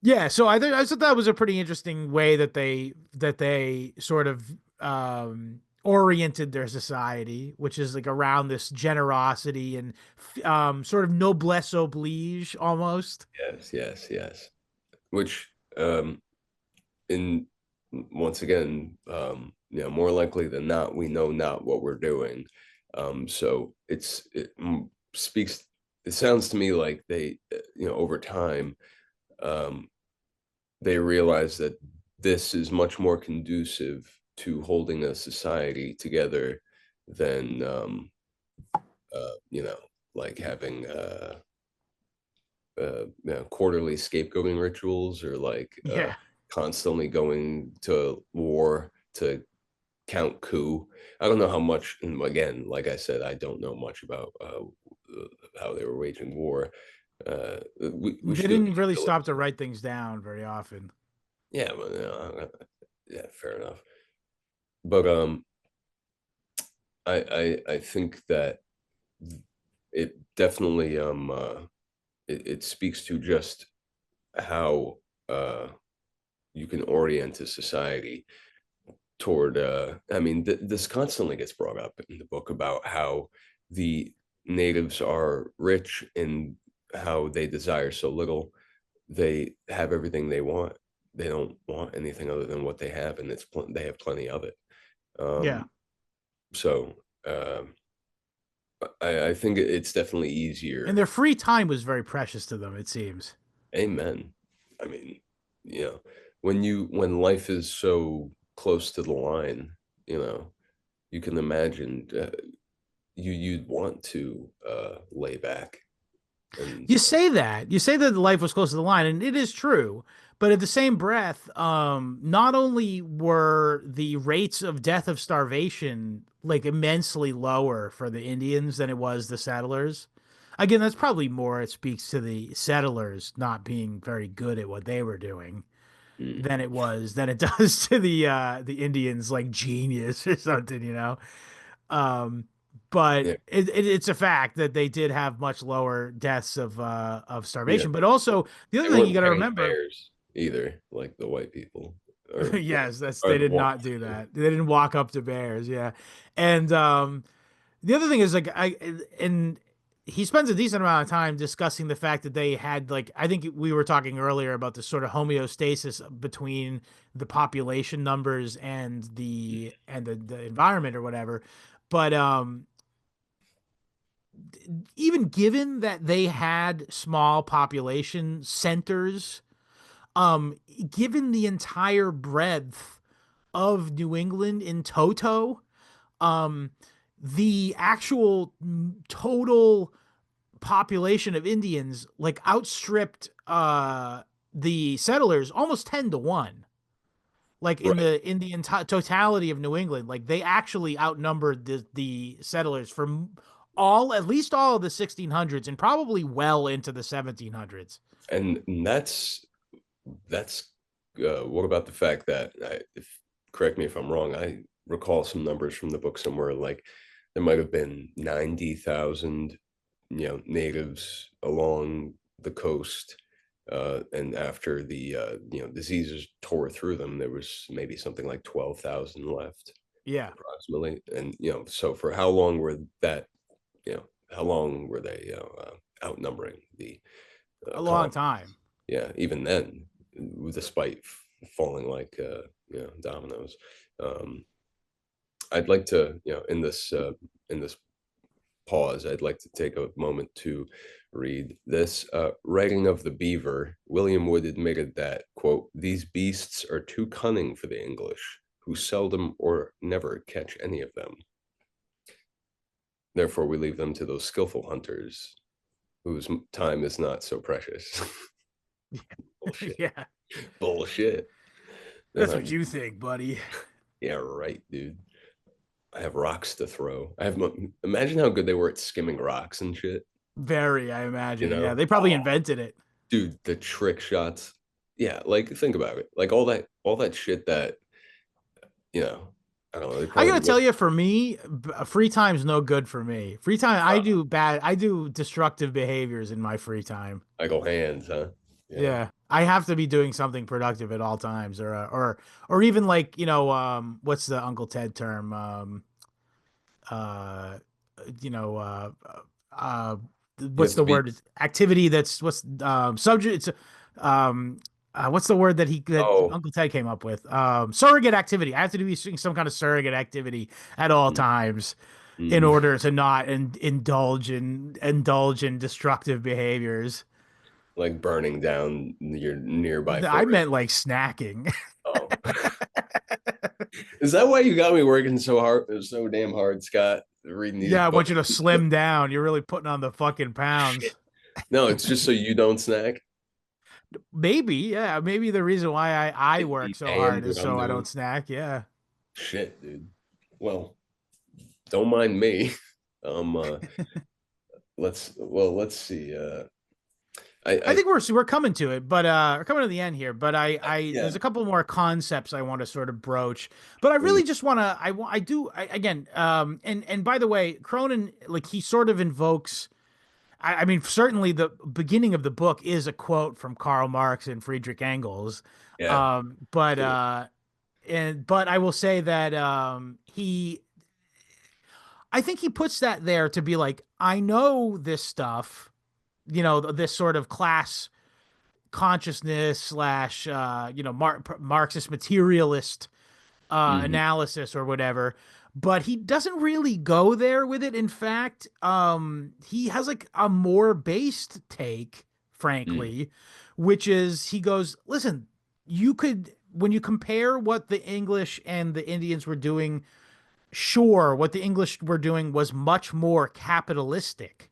Yeah, so I thought that was a pretty interesting way that they sort of oriented their society, which is like around this generosity and sort of noblesse oblige almost. Yes, yes, yes. Which in once again, more likely than not, we know not what we're doing. So speaks. It sounds to me like they, over time, um, they realize that this is much more conducive to holding a society together than, like having quarterly scapegoating rituals or like Yeah. constantly going to war to count coup. I don't know how much, and again, like I said, I don't know much about how they were waging war. We They should do didn't really it. stop to write things down very often. Yeah, but yeah, fair enough. But I think that it definitely it speaks to just how you can orient a society toward I mean this constantly gets brought up in the book about how the natives are rich and how they desire so little. They have everything they want. They don't want anything other than what they have, and they have plenty of it. Yeah. um so um I think it's definitely And easier. their free time was very precious to them, it seems. Amen. I mean, you know, when life is so close to the line, you know, you can imagine you'd want to lay back and You say that life was close to the line, and it is true. But at the same breath, not only were the rates of death of starvation like immensely lower for the Indians than it was the settlers. Again, that's probably more, it speaks to the settlers not being very good at what they were doing mm, than it does to the Indians like genius or something, you know. Um, but yeah, it's a fact that they did have much lower deaths of yeah. starvation. But also the They other thing you weren't got to petting remember, bears either, like the white people or yes, that's or they the did white not do people. that. They didn't walk up to bears, yeah. And the other thing is like and he spends a decent amount of time discussing the fact that they had like I think we were talking earlier about the sort of homeostasis between the population numbers and the environment or whatever. But even given that they had small population centers, given the entire breadth of New England in toto, um, the actual total population of Indians like outstripped the settlers almost 10 to 1. Like Right. in the entire totality of New England, like they actually outnumbered the settlers from all at least all of the 1600s and probably well into the 1700s. And that's what about the fact that correct me if I'm wrong, I recall some numbers from the book somewhere like there might have been 90,000 natives along the coast. And after the diseases tore through them, there was maybe something like 12,000 left, Yeah, approximately. And so for how long were that? How long were they outnumbering the a long colony? time. Yeah, even then, despite falling like dominoes. Um, I'd like to, in this pause, I'd like to take a moment to read this. Writing of the beaver, William Wood admitted that, quote, these beasts are too cunning for the English, who seldom or never catch any of them. Therefore, we leave them to those skillful hunters whose time is not so precious. Bullshit. Yeah, Bullshit. They're that's not, what you think, buddy. yeah, right, dude. I have rocks to throw. Imagine how good they were at skimming rocks and shit. Very, I You imagine. Yeah, know, they probably invented it. dude, the trick shots. Yeah, like think about it. Like all that shit that you know. I don't know. They I probably gotta tell you, for me, free time's no good for me. Free time, I do destructive behaviors in my free time. I go hands, huh? Yeah. Yeah, I have to be doing something productive at all times, or even like what's the Uncle Ted term? Uh, you know, uh, You what's have to the be. word? Activity that's what's subject. It's um, what's the word that Oh. Uncle Ted came up with? Surrogate activity. I have to do some kind of surrogate activity at all times in Mm, order to not indulge in destructive behaviors. like burning down your nearby I forest. meant like snacking. Oh, is that why you got me working so hard, so damn hard, Scott? Reading these Yeah, I want books. you to slim down. You're really putting on the fucking Shit. pounds. No, it's just so you don't snack. Maybe, yeah. Maybe the reason why I work Be so paying hard is what I'm so I doing. don't snack. Yeah. Shit, dude. Well, don't mind me. Um, uh, let's see. I I think we're coming to it, but we're coming to the end here. But I yeah. there's a couple more concepts I want to sort of broach. But I Mm, really just want to I do again and by the way, Cronin, like, he sort of invokes, I mean, certainly the beginning of the book is a quote from Karl Marx and Friedrich Engels. yeah. But Cool. but I will say that I think he puts that there to be like, I know this stuff, this sort of class consciousness slash Marxist materialist Hmm. analysis or whatever, but he doesn't really go there with it. In fact, he has like a more based take, Mm, frankly, which is, he goes, listen, you could, when you compare what the English and the Indians were doing, sure, what the English were doing was much more capitalistic,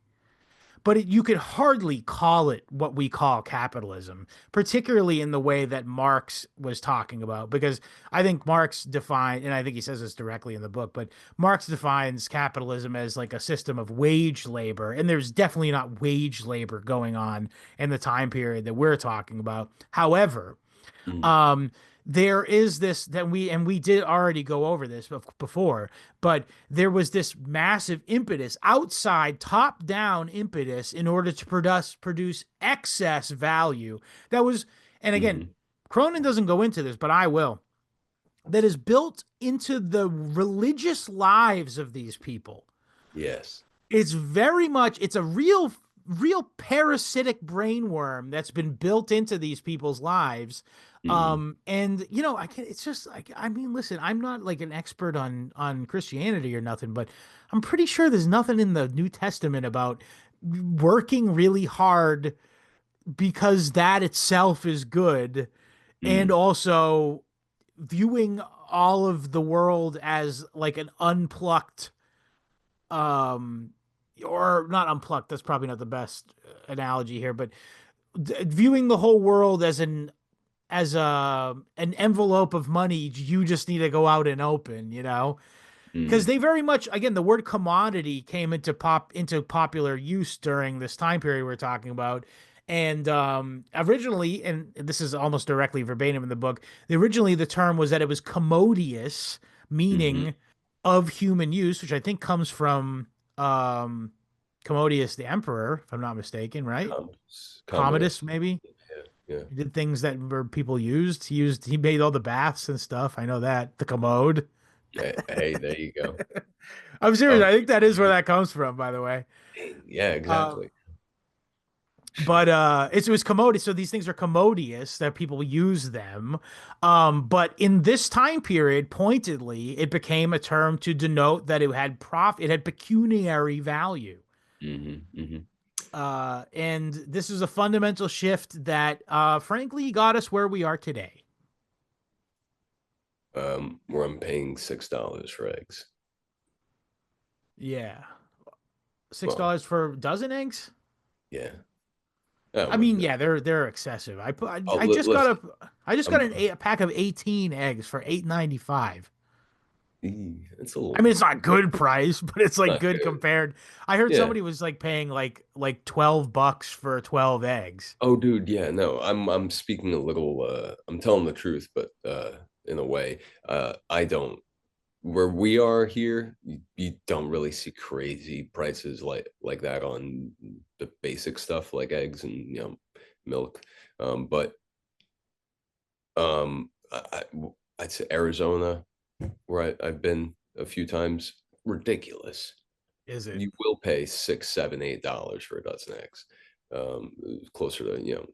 but you could hardly call it what we call capitalism, particularly in the way that Marx was talking about. Because I think Marx defined, and I think he says this directly in the book, but Marx defines capitalism as like a system of wage labor. And there's definitely not wage labor going on in the time period that we're talking about. However, mm, um there is this, that we did already go over this before, but there was this massive impetus, outside top down impetus, in order to produce excess value that was, and again, hmm. Cronin doesn't go into this, but I will, that is built into the religious lives of these people. Yes. It's very much, it's a real parasitic brainworm that's been built into these people's lives. Hmm. And I can, it's just like, I mean, listen, I'm not like an expert on Christianity or nothing, but I'm pretty sure there's nothing in the New Testament about working really hard because that itself is good, and Mm, also viewing all of the world as like an unplucked, um or not unplugged, that's probably not the best analogy here, but viewing the whole world as an envelope of money you just need to go out and open, because mm, they very much, again, the word commodity came into popular use during this time period we're talking about. And originally, and this is almost directly verbatim in the book, originally the term was that it was commodious, hmm. meaning of human use, which I think comes from um Commodius the Emperor, if I'm not mistaken, right? Commodus, Commodus. maybe. Yeah, yeah. He did things that were people used. He made all the baths and stuff. I know that. The commode. Hey, there you go. I'm serious. Oh, I think that is where that comes from, by the way. yeah, Uh, exactly. but Shit. it was commodious. So these things are commodious that people use them. But in this time period, pointedly, it became a term to denote that it had profit, it had pecuniary value. Hmm. And this is a fundamental shift that, frankly, got us where we are today. Where I'm paying $6 for eggs. Yeah, six Well, dollars for a dozen eggs. yeah. Oh I my mean, God. yeah, they're excessive. Oh, I just got listen, I'm a pack of 18 eggs for 8.95. it's a I mean, little it's not good price, but it's like not good good. compared. I heard Yeah. somebody was like paying like $12 for 12 eggs. Oh, dude, yeah, no, I'm speaking a little I'm telling the truth, but in a way, I don't where we are here, you don't really see crazy prices like that on the basic stuff like eggs and milk. But I'd say Arizona, where I've been a few times, ridiculous. Is it? You will pay $6, $7, $8 for a dozen eggs. Closer to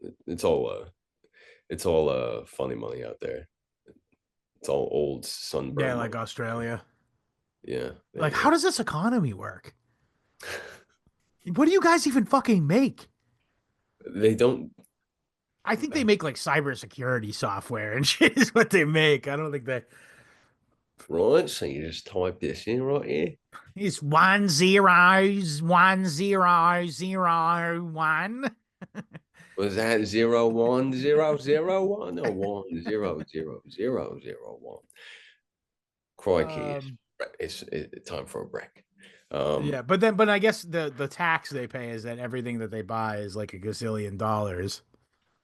it's all funny money out there. It's all old Yeah, sunburned like money. Australia. Yeah, there Like, you how go. does this economy work? What do you guys even fucking make? They don't. I think they make like cybersecurity software and shit is what they make. I don't think they. Right, so you just type this in right here. It's 1 0 1 0 0 1. Was that 0 1 0 0 1 or 1 0 0 0 1? Crikey, Um, it's time for a break. yeah, Um, but I guess the tax they pay is that everything that they buy is like a gazillion dollars.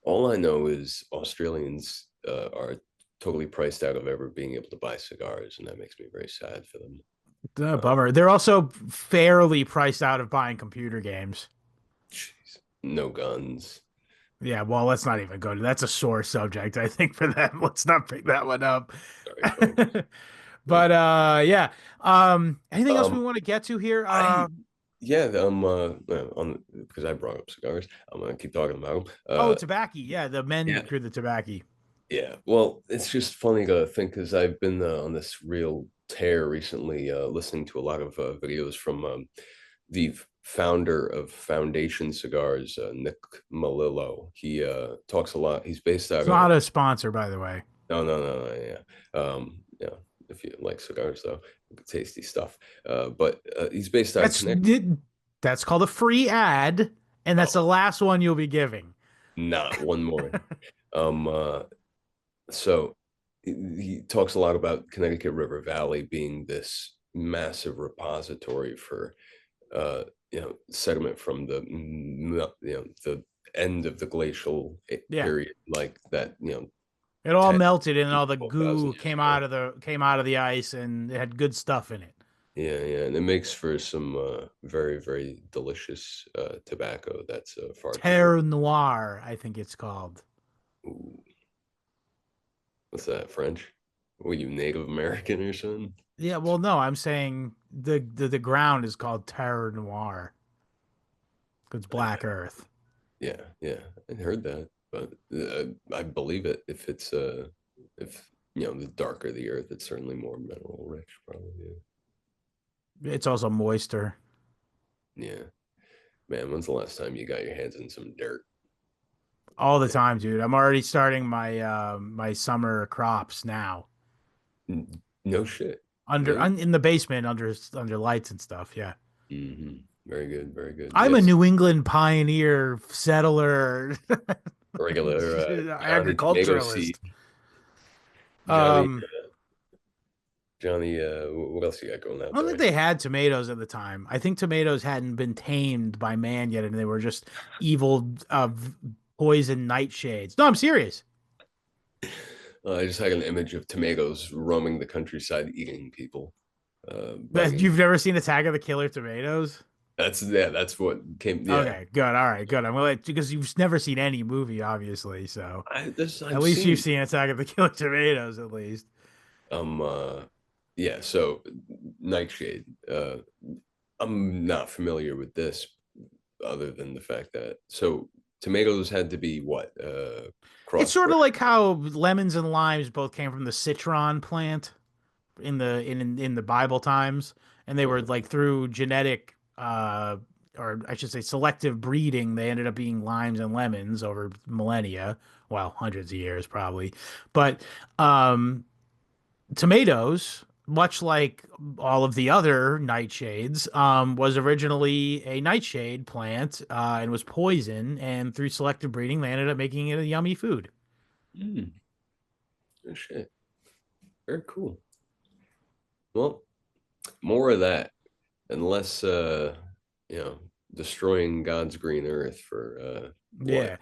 all I know is Australians are totally priced out of ever being able to buy cigars, and that makes me very sad for them. Uh, Bummer. They're also fairly priced out of buying computer games. Jeez, no guns. Yeah, well, let's not even go to that's a sore subject, I think, for them. Let's not pick that one up. Sorry, folks. But yeah. Anything else we Um, want to get to here? I yeah, on because I brought up cigars, I'm gonna keep talking about them. Oh, tobacco. Yeah, the men Yeah, grew the tobacco. yeah. Well, it's just funny to think because I've been on this real tear recently, listening to a lot of videos from the founder of Foundation Cigars, Nick Malillo. He talks a lot. He's based It's out of not a sponsor, by the way. no, no, no, no, yeah, yeah. If you like cigars, though, tasty stuff. But he's based out of That's Connecticut. that's called a free ad, and that's the Oh, last one you'll be giving. not one more. Um, uh, so he talks a lot about Connecticut River Valley being this massive repository for uh, sediment from the end of the glacial Yeah. period, like that, It all 10, melted and all the 12,000 goo years ago. came out of the ice and it had good stuff in it. Yeah, yeah, and it makes for some very, very delicious tobacco that's far too rare. Terre Noir, I think it's called. Ooh, what's that, French? Were you Native American or something? Yeah, well, no, I'm saying the ground is called Terre Noir. It's Yeah, Black Earth. yeah, yeah. I heard that, but I believe it. If the darker the earth, it's certainly more mineral rich, probably. It's also moister Yeah, yeah. Man, when's the last time you got your hands in some dirt? all the time, dude. I'm already starting my summer crops now. No shit. Under Really? in the basement under lights and stuff. Yeah. Very good, very good. I'm a Yes, New England pioneer, settler, regular Johnny Tomato Seed. agriculturalist. Johnny, Um, Johnny, what else you got going I out don't think there? they had tomatoes at the time. I think tomatoes hadn't been tamed by man yet, and they were just evil, poison nightshades. No, I'm serious. I just had an image of tomatoes roaming the countryside eating people, That biting. you've never seen Attack of the Killer Tomatoes? That's what came. Yeah, Okay, good. All right, good. I'm glad because you've never seen any movie, obviously. So at I've least you've seen seen Attack of the Killer Tomatoes, at least. um uh yeah. So Nightshade. I'm not familiar with this other than the fact that tomatoes had to be what It's sort crossbred. of like how lemons and limes both came from the citron plant in the Bible times, and they were Uh, like through genetic or I should say selective breeding, they ended up being limes and lemons over millennia, well, hundreds of years probably. But um tomatoes, much like all of the other nightshades, was originally a nightshade plant and was poison. And through selective breeding, they ended up making it a yummy food. mm, oh, shit, very cool. Well, more of that, and less you know, destroying God's green earth for what? Yeah.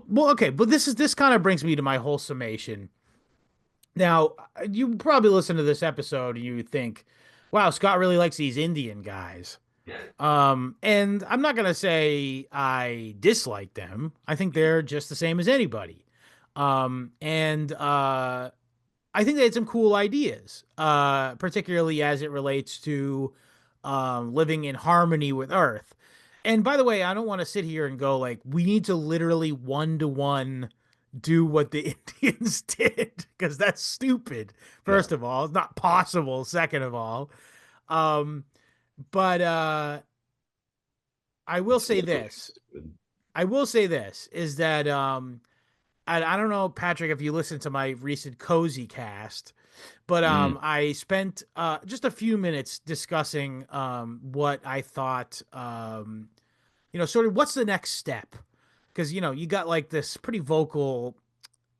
Well, okay, but this kind of brings me to my whole summation. Now, you probably listen to this episode and you think, "Wow, Scott really likes these Indian guys." And I'm not gonna say I dislike them. I think they're just the same as anybody. And I think they had some cool ideas, particularly as it relates to living in harmony with Earth. And by the way, I don't want to sit here and go like we need to literally one to one do what the Indians did because that's stupid. First No, of all, it's not possible. Second of all, um, but I will it's say literally this. stupid. I will say this is that I don't know, Patrick, if you listened to my recent Cozy cast, but Mm, I spent just a few minutes discussing what I thought, sort of what's the next step, because you got like this pretty vocal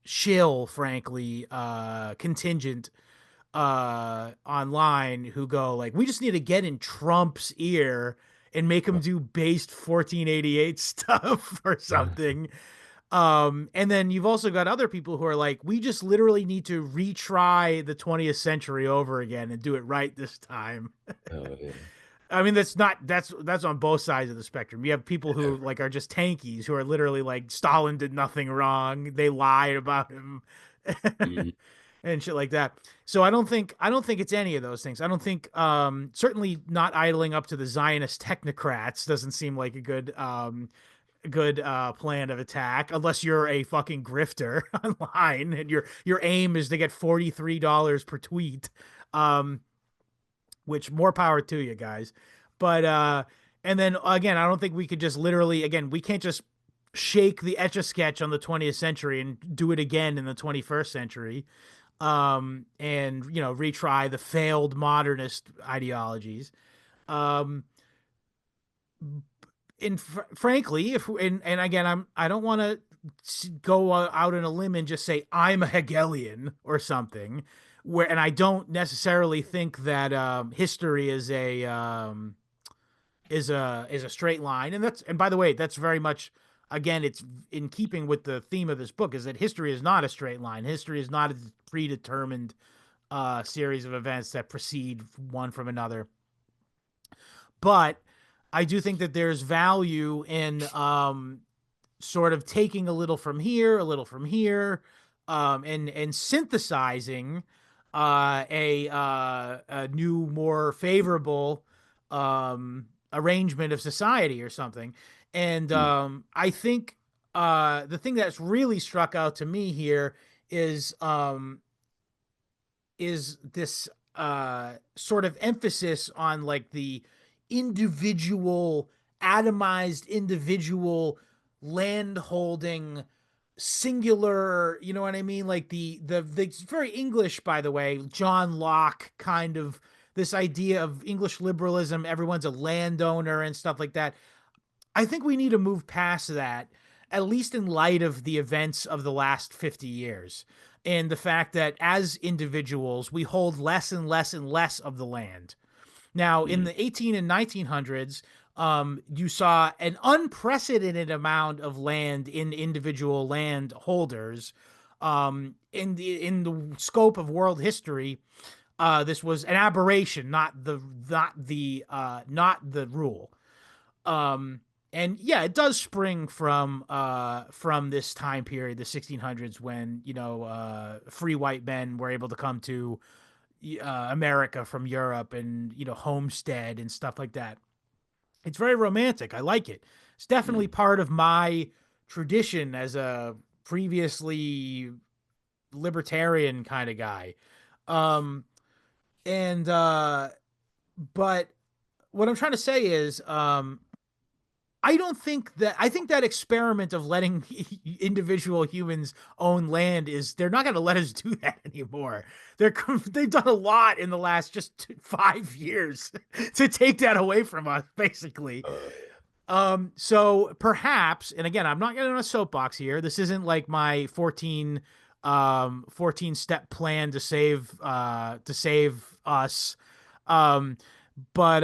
shill, frankly, contingent online who go like, we just need to get in Trump's ear and make him do based 1488 stuff or something. And then you've also got other people who are like, we just literally need to retry the 20th century over again and do it right this time. oh yeah, I mean, that's on both sides of the spectrum. You have people who like are just tankies who are literally like Stalin did nothing wrong. They lied about him mm, and shit like that. So I don't think it's any of those things. I don't think certainly not idling up to the Zionist technocrats doesn't seem like a good plan of attack unless you're a fucking grifter online and your aim is to get $43 per tweet, um which more power to you guys. But and then again, I don't think we could just literally, again, we can't just shake the etch a sketch on the 20th century and do it again in the 21st century, and retry the failed modernist ideologies. um and frankly, if and again, I don't want to go out on a limb and just say I'm a Hegelian or something, where and I don't necessarily think that history is a straight line, and by the way, that's very much, again, it's in keeping with the theme of this book, is that history is not a straight line. History is not a predetermined series of events that precede one from another. But I do think that there's value in sort of taking a little from here, a little from here, and synthesizing a new, more favorable arrangement of society or something. And mm, I think the thing that's really struck out to me here is this sort of emphasis on like the individual, atomized individual land holding singular, you know what I mean, like the it's very English, by the way, John Locke kind of, this idea of English liberalism, everyone's a landowner and stuff like that. I think we need to move past that, at least in light of the events of the last 50 years and the fact that as individuals, we hold less and less and less of the land. Now, in mm, the 18 and 1900s, you saw an unprecedented amount of land in individual land holders. In the scope of world history, this was an aberration, not the rule. Um, and yeah, it does spring from this time period, the 1600s, when free white men were able to come to America from Europe and homestead and stuff like that. It's very romantic. I like it. It's definitely Mm, part of my tradition as a previously libertarian kind of guy. Um, and but what I'm trying to say is, I think that experiment of letting individual humans own land is they're not going to let us do that anymore. They've done a lot in the last just 5 years to take that away from us, basically. yeah. So perhaps, and again, I'm not getting on a soapbox here. This isn't like my 14 step plan to save us. Um, but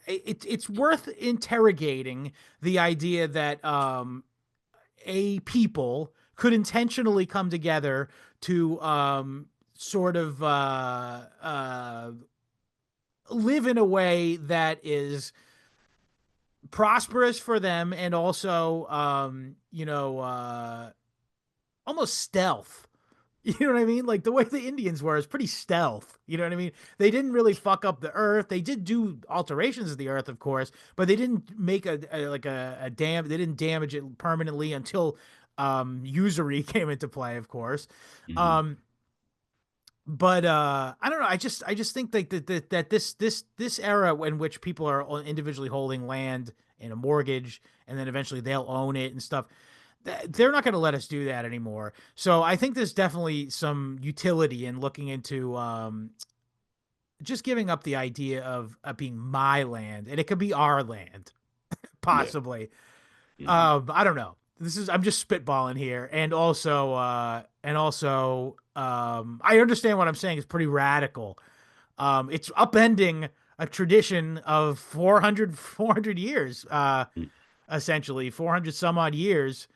it's worth interrogating the idea that a people could intentionally come together to sort of live in a way that is prosperous for them and also almost stealth. You know what I mean? Like the way the Indians were is pretty stealth. You know what I mean? They didn't really fuck up the earth. They did do alterations of the earth, of course, but they didn't make a dam. They didn't damage it permanently until usury came into play, of course. Mhm. Um, but I don't know. I just think that this era in which people are individually holding land in a mortgage and then eventually they'll own it and stuff, they're not going to let us do that anymore. So I think there's definitely some utility in looking into just giving up the idea of being my land, and it could be our land, Yeah. possibly. Mhm. I don't know. I'm just spitballing here, and also I understand what I'm saying is pretty radical. It's upending a tradition of 400 years. Mm, Essentially 400 some odd years.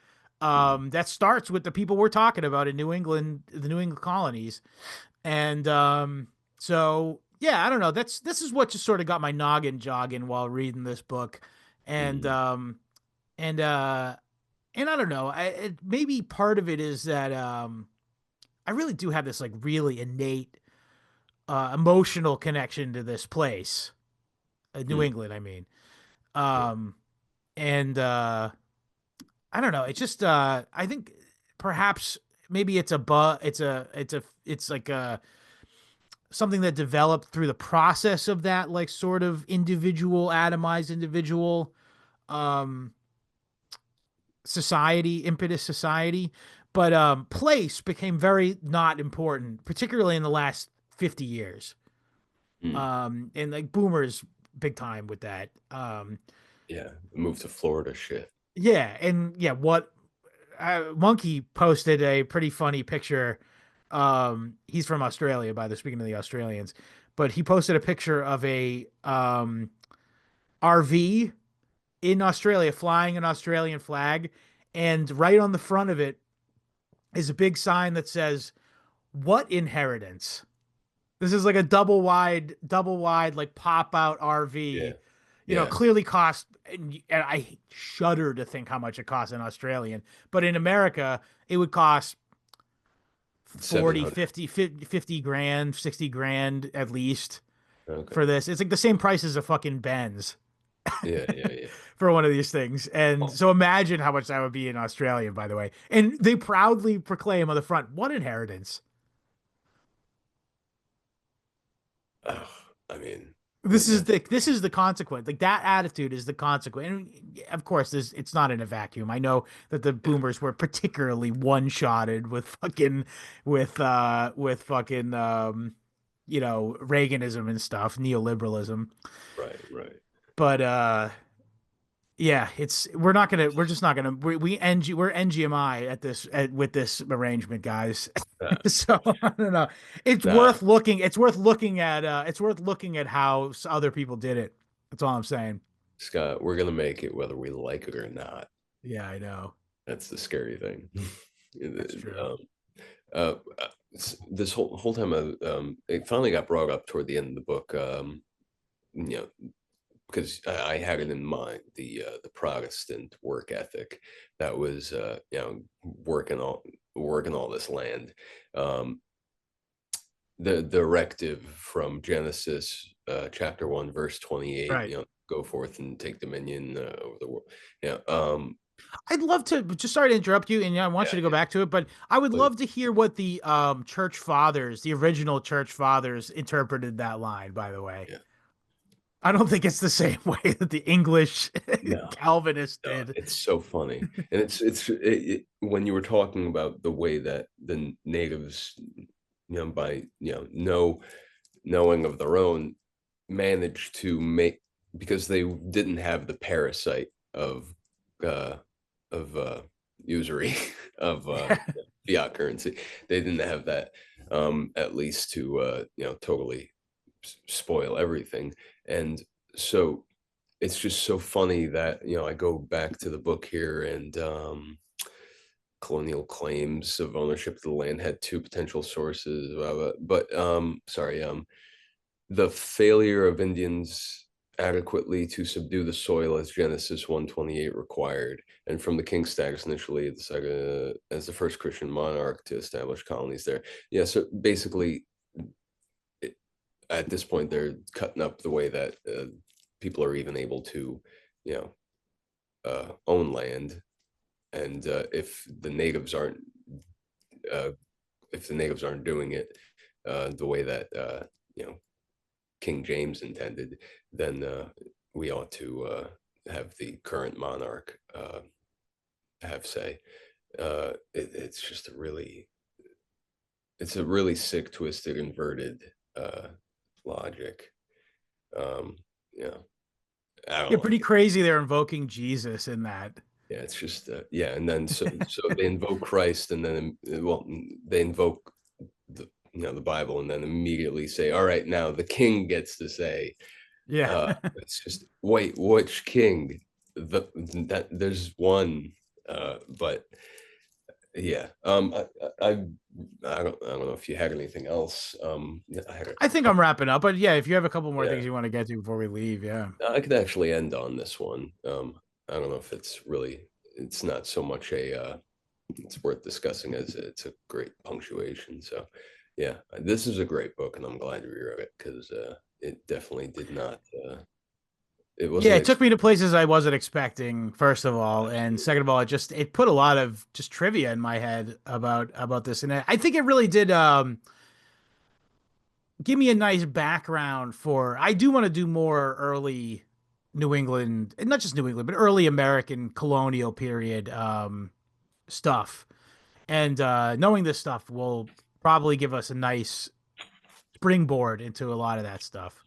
mhm. That starts with the people we're talking about in New England, the New England colonies. And so, yeah, I don't know. This is what just sort of got my noggin jogging while reading this book. And, Mhm. um, and, uh, and I don't know. Maybe part of it is that, I really do have this like really innate, emotional connection to this place, New Mm, England, I mean. yeah. Um, and, I don't know. It's just I think perhaps maybe it's like a something that developed through the process of that like sort of individual atomized individual um society impetus society, but place became very not important, particularly in the last 50 years. Mm, And like boomers big time with that. yeah. Move to Florida shit. Yeah, and yeah, what Monkey posted a pretty funny picture. He's from Australia, by the speaking of the Australians, but he posted a picture of a RV in Australia flying an Australian flag, and right on the front of it is a big sign that says "What inheritance?" This is like a double wide, like pop out Yeah. RV. Yeah. Clearly cost, and I shudder to think how much it costs in Australian, but in America, it would cost 40, 700. 50 grand, 60 grand at least Okay. for this. It's like the same price as a fucking Benz Yeah. Yeah. Yeah. for one of these things. And Oh, so imagine how much that would be in Australia, by the way. And they proudly proclaim on the front, what inheritance? ugh, I mean, This is that's the consequence. Like that attitude is the consequence. And of course, it's not in a vacuum. I know that the yeah. boomers were particularly one-shotted with with fucking Reaganism and stuff, neoliberalism. Right. Right. But yeah, we're just not gonna we're NGMI with this arrangement, guys. Uh, So I don't know. nah, It's worth looking at how other people did it. That's all I'm saying. Scott, we're gonna make it whether we like it or not. Yeah, I know. That's the scary thing. That's true. um, uh, this whole time, it finally got brought up toward the end of the book. You know, because I had it in mind, the Protestant work ethic that was working all this land. Um, the directive from Genesis chapter 1 verse 28, Right. go forth and take dominion over the world. Yeah. I'd love to just sorry to interrupt you, and I want Yeah, you to go back to it, but I would please. love to hear what the church fathers, the original church fathers, interpreted that line, by the way. Yeah. I don't think it's the same way that the English No. Calvinists No, did. it's so funny, and when you were talking about the way that the natives, by knowing of their own, managed to make, because they didn't have the parasite uh of usury of Yeah. fiat currency. They didn't have that, at least to totally spoil everything. And so it's just so funny that I go back to the book here, and colonial claims of ownership of the land had two potential sources, blah, blah, but sorry, the failure of Indians adequately to subdue the soil as Genesis 128 required, and from the king status initially as the first Christian monarch to establish colonies there. Yeah, so basically, it, at this point, they're cutting up the way that people are even able to, you own land, and uh, if the natives aren't doing it the way that you know King James intended, then we ought to have the current monarch have say. It's just it's a really sick, twisted, inverted uh, logic. Um, you know, I don't Yeah, know. pretty crazy they're invoking Jesus in that. Yeah, it's just yeah, and then so they invoke Christ, and then they invoke the Bible, and then immediately say, "All right, now the king gets to say." Yeah. It's just, wait, which king? That there's one, but yeah. I don't know if you had anything else. Yeah, I had I a think I'm couple. wrapping up, but yeah, if you have a couple more Yeah, things you want to get to before we leave, yeah. I could actually end on this one. I don't know if it's not so much it's worth discussing as it's a great punctuation. So, yeah, this is a great book, and I'm glad you read it because it definitely did not. It Yeah, wasn't it took me to places I wasn't expecting, first of all, and second of all, it put a lot of just trivia in my head about this, and I think it really did give me a nice background for. I do want to do more early New England, and not just New England, but early American colonial period stuff, and knowing this stuff will probably give us a nice springboard into a lot of that stuff.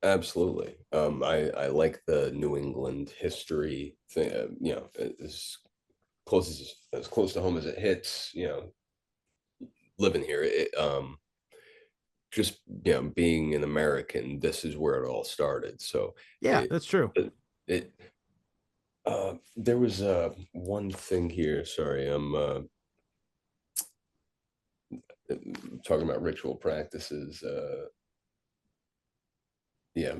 Absolutely. I like the New England history thing. As close to home as it hits. Living here, just being an American, this is where it all started. So Yeah, it that's true. it, it there was one thing here. Sorry, I'm talking about ritual practices. Yeah,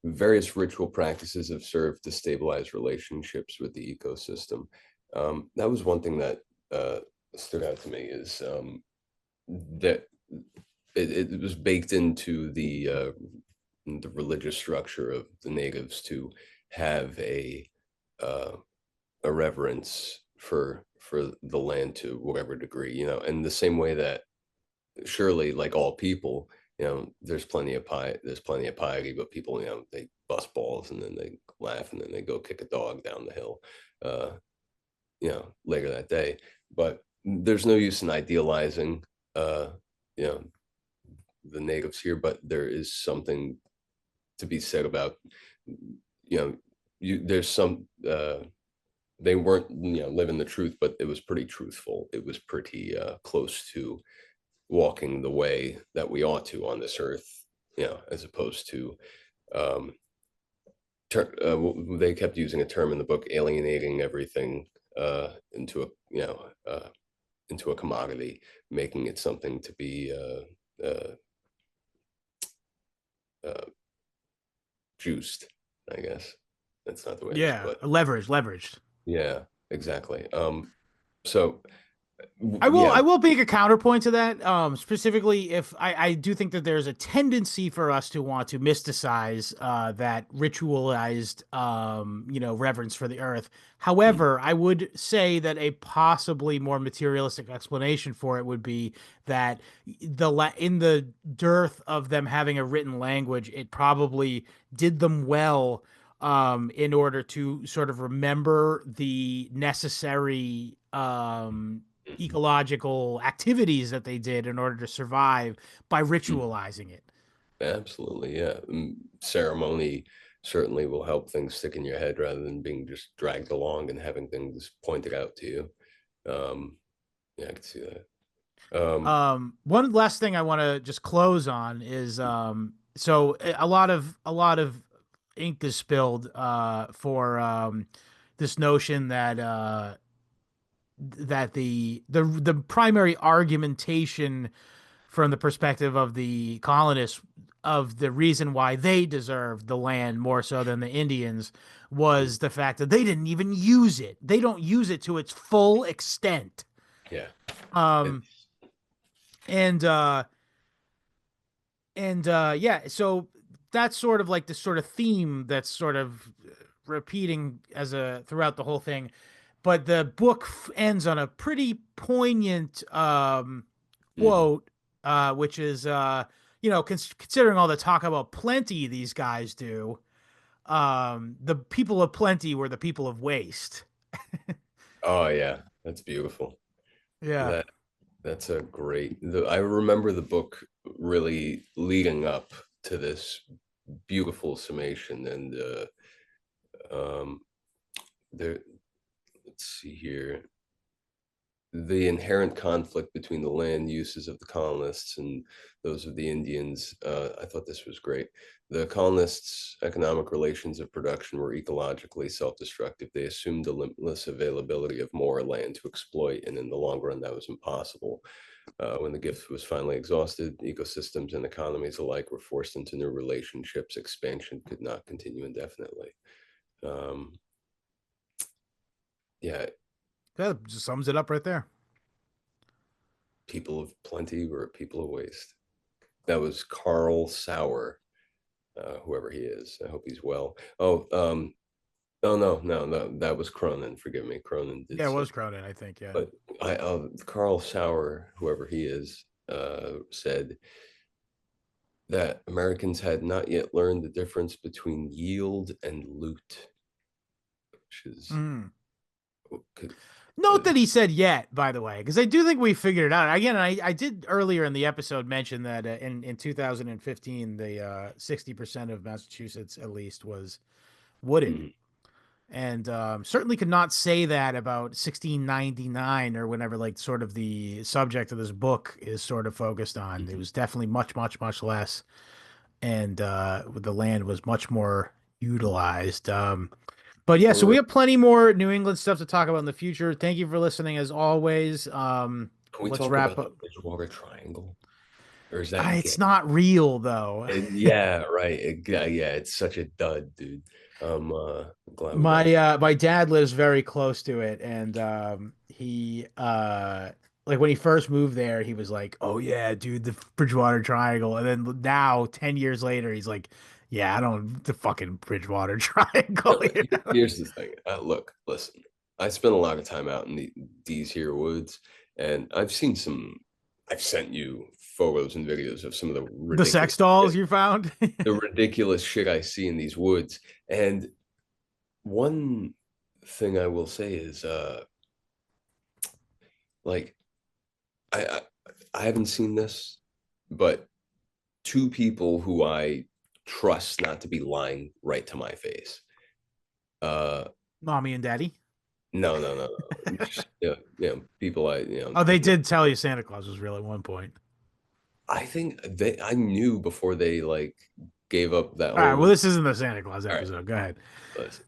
various ritual practices have served to stabilize relationships with the ecosystem. That was one thing that stood out to me, is that it was baked into the religious structure of the natives to have uh, a reverence for the land to whatever degree, and the same way that surely, like all people, there's plenty of piety, but people, they bust balls and then they laugh and then they go kick a dog down the hill, uh, later that day. But there's no use in idealizing, uh, you know, the natives here, but there is something to be said about, there's some, they weren't, living the truth, but it was pretty truthful. It was pretty close to walking the way that we ought to on this earth, as opposed to, um, they kept using a term in the book, alienating everything into a commodity, making it something to be uh, uh, juiced, I guess. That's not the way it is, Yeah, but leveraged. yeah, exactly. So I yeah. will make a counterpoint to that. Specifically, if I do think that there's a tendency for us to want to mysticize that ritualized reverence for the earth. Mm, However, I would say that a possibly more materialistic explanation for it would be that in the dearth of them having a written language, it probably did them well in order to sort of remember the necessary mhm. ecological activities that they did in order to survive by Mm, ritualizing it. absolutely, yeah. Ceremony certainly will help things stick in your head rather than being just dragged along and having things pointed out to you. Um, yeah, I can see that. One last thing I want to just close on is so a lot of ink is spilled for this notion that the primary argumentation from the perspective of the colonists of the reason why they deserved the land more so than the Indians Mm, was the fact that they didn't even use it. They don't use it to its full extent. yeah. It, Um and uh yeah, so that's sort of like the sort of theme that's sort of repeating as a throughout the whole thing. But the book ends on a pretty poignant mhm. quote, which is, considering all the talk about plenty these guys do, the people of plenty were the people of waste. Oh yeah, that's beautiful. Yeah. That that's a great. I remember the book really leading up to this beautiful summation, and um, there. Let's see here. The inherent conflict between the land uses of the colonists and those of the Indians. I thought this was great. The colonists' economic relations of production were ecologically self-destructive. They assumed a limitless availability of more land to exploit, and in the long run, that was impossible. When the gift was finally exhausted, ecosystems and economies alike were forced into new relationships. Expansion could not continue indefinitely. Um, yeah, That just sums it up right there. people of plenty were people of waste. That was Carl Sauer, whoever he is. I hope he's well. Oh no, that was Cronon. Forgive me, Cronon did Yeah, it say, was Cronin, I think. Yeah. but Carl Sauer, whoever he is, said that Americans had not yet learned the difference between yield and loot, which is Mm. could, Note that he said yet, by the way, because I do think we figured it out. Again, I did earlier in the episode mention that in 2015, the 60% of Massachusetts at least was wooded. mm, And certainly could not say that about 1699 or whenever, like, sort of the subject of this book is sort of focused on. It mhm. was definitely much, much, much less. And the land was much more utilized. But yeah, so we We're have plenty more New England stuff to talk about in the future. Thank you for listening as always. Can we Let's talk wrap about the up. Bridgewater Triangle, or is that It's gay? not real though. Yeah, right. Yeah, it's such a dud, dude. I'm glad we got. My dad lives very close to it, and he like when he first moved there, he was like, "Oh yeah, dude, the Bridgewater Triangle." And then now, 10 years later, he's like, "Yeah, I don't the fucking Bridgewater Triangle." No, here's the thing. Look, listen. I spent a lot of time out in these here woods, and I've seen some. I've sent you photos and videos of some of the The ridiculous sex dolls shit, you found? the ridiculous shit I see in these woods. And one thing I will say is, like, I, I I haven't seen this, but two people who I trust not to be lying right to my face. Uh, Mommy and Daddy. no. Just, people Oh, they people. did tell you Santa Claus was real at one point. I think I knew before they like gave up that All right, well, whole. this isn't the Santa Claus All right, episode. Go ahead. listen.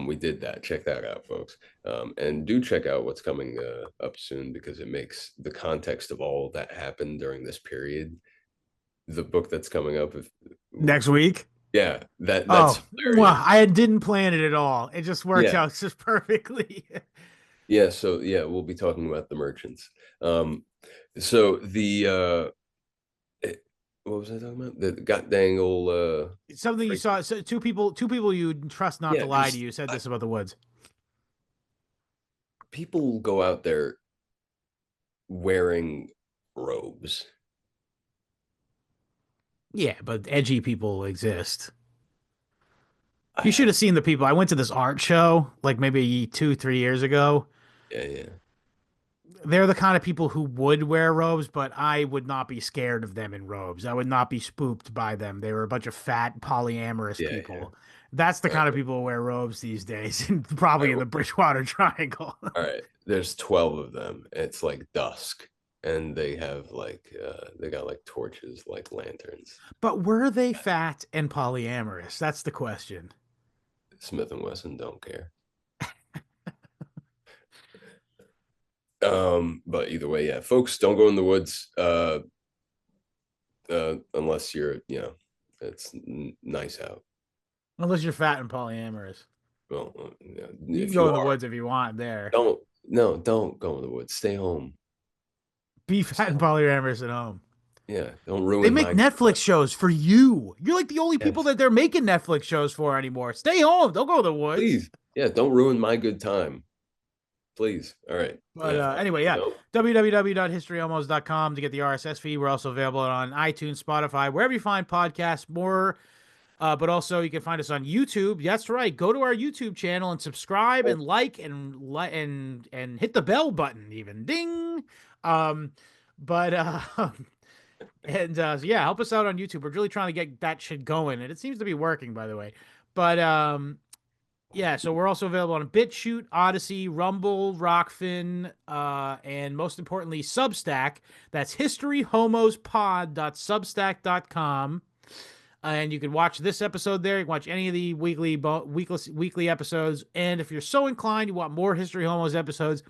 We did that. Check that out, folks. And do check out what's coming up soon because it makes the context of all that happened during this period. The book that's coming up, if Next week. Yeah, that's Oh, mwah, hilarious. I didn't plan it at all. It just worked Yeah, out just perfectly. yeah. So yeah, we'll be talking about the merchants. Um, so what was I talking about? The god dangle Something you saw. So two people you trust not to yeah, lie to just you said this about the woods. people go out there wearing robes. Yeah, but edgy people exist. You should I, have seen the people. I went to this art show like maybe 2, 3 years ago. yeah, yeah, They're the kind of people who would wear robes, but I would not be scared of them in robes. I would not be spooked by them. They were a bunch of fat polyamorous yeah, yeah. people. That's the All right, kind of people who wear robes these days, and all probably right, in the Bridgewater Triangle. all right. There's 12 of them. It's like dusk, and they got like torches, like lanterns. But were they fat and polyamorous? That's the question. Smith and Wesson don't care. But either way, yeah, folks, don't go in the woods unless it's nice out. Unless you're fat and polyamorous. Well, You can if go you in the are, woods if you want there. don't no, don't go in the woods. Stay home. Be Stay fat and home. polyamorous at home. Yeah, don't They ruin make my good Netflix time. shows for you. You're like the only people Yes, that they're making Netflix shows for anymore. Stay home. Don't go to the woods. please. Yeah, don't ruin my good time. Please. All right. But On anyway, that yeah, note, www.historyhomos.com to get the RSS feed. We're also available on iTunes, Spotify, wherever you find podcasts. More, but also you can find us on YouTube. That's right. Go to our YouTube channel and subscribe and like and hit the bell button, even ding. Um, but and so yeah, help us out on YouTube. We're really trying to get that shit going, and it seems to be working, by the way. But yeah, so we're also available on BitChute, Odyssey, Rumble, Rockfin, and most importantly, Substack. That's historyhomospod.substack.com. And you can watch this episode there. You can watch any of the weekly episodes. And if you're so inclined, you want more History Homos episodes,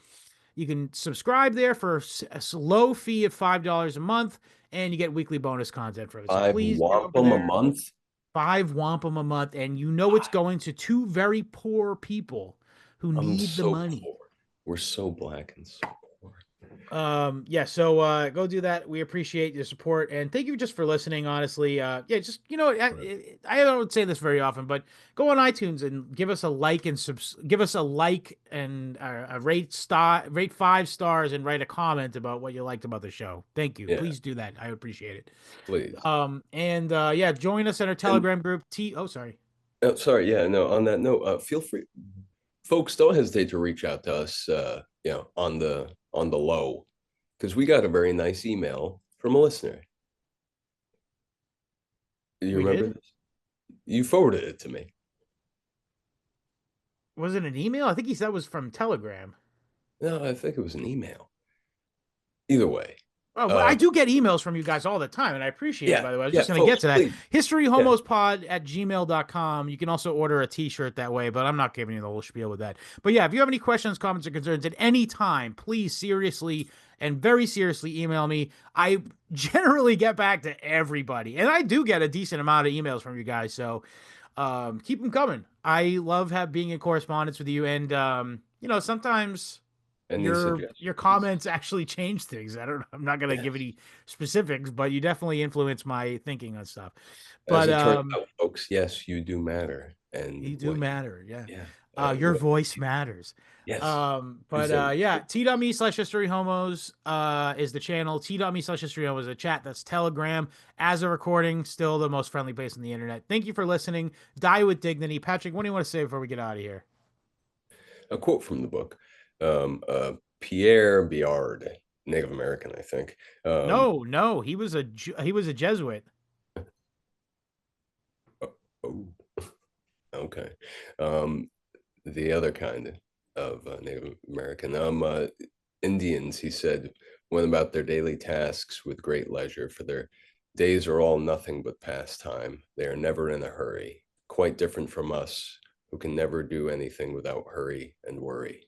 you can subscribe there for a low fee of $5 a month, and you get weekly bonus content from it. So five please get over wampum a there. month. Five wampum a month, and you know it's going to two very poor people who I'm need the so money. poor. We're so black and so poor. Yeah, so go do that. We appreciate your support, and thank you just for listening. Honestly, yeah, just Right. I don't say this very often, but go on iTunes and give us a like and give us a like and a rate 5 stars and write a comment about what you liked about the show. Thank you. Yeah, Please do that. I appreciate it. please. And yeah, join us in our And Telegram group. Oh, sorry. sorry, yeah, no, on that note, feel free, folks, don't hesitate to reach out to us, on the low, because we got a very nice email from a listener. Do you We remember did. this? You forwarded it to me. Was it an email? I think he said it was from Telegram. No, I think it was an email. Either way, Oh, well, I uh, do get emails from you guys all the time, and I appreciate it, yeah, by the way. I was yeah, just going to get folks, to that. please, yeah, HistoryHomosPod@gmail.com. You can also order a t-shirt that way, but I'm not giving you the whole spiel with that. But yeah, if you have any questions, comments, or concerns at any time, please seriously and very seriously email me. I generally get back to everybody, and I do get a decent amount of emails from you guys, so keep them coming. I love being in correspondence with you, and sometimes any your suggestions? comments actually change things. I'm not gonna give Yes. any specifics, but you definitely influence my thinking on stuff. As But it turns out, folks, yes, you do matter. And you do what, matter, yeah. yeah, Your what, voice matters. yes, But use them. yeah, t.me/historyhomos is the channel. T.me/historyhomos is a chat. That's Telegram. As a recording, still the most friendly place on the internet. Thank you for listening. Die with dignity. Patrick, what do you want to say before we get out of here? A quote from the book. Pierre Biard, Native American, I think. No, no, he was a Jesuit. Oh, okay. Um, the other kind of Native American. Indians, he said, went about their daily tasks with great leisure, for their days are all nothing but pastime. They are never in a hurry, quite different from us, who can never do anything without hurry and worry.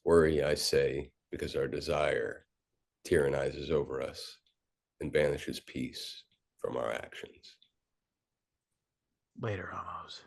Worry, I say, because our desire tyrannizes over us and banishes peace from our actions. Later, homos.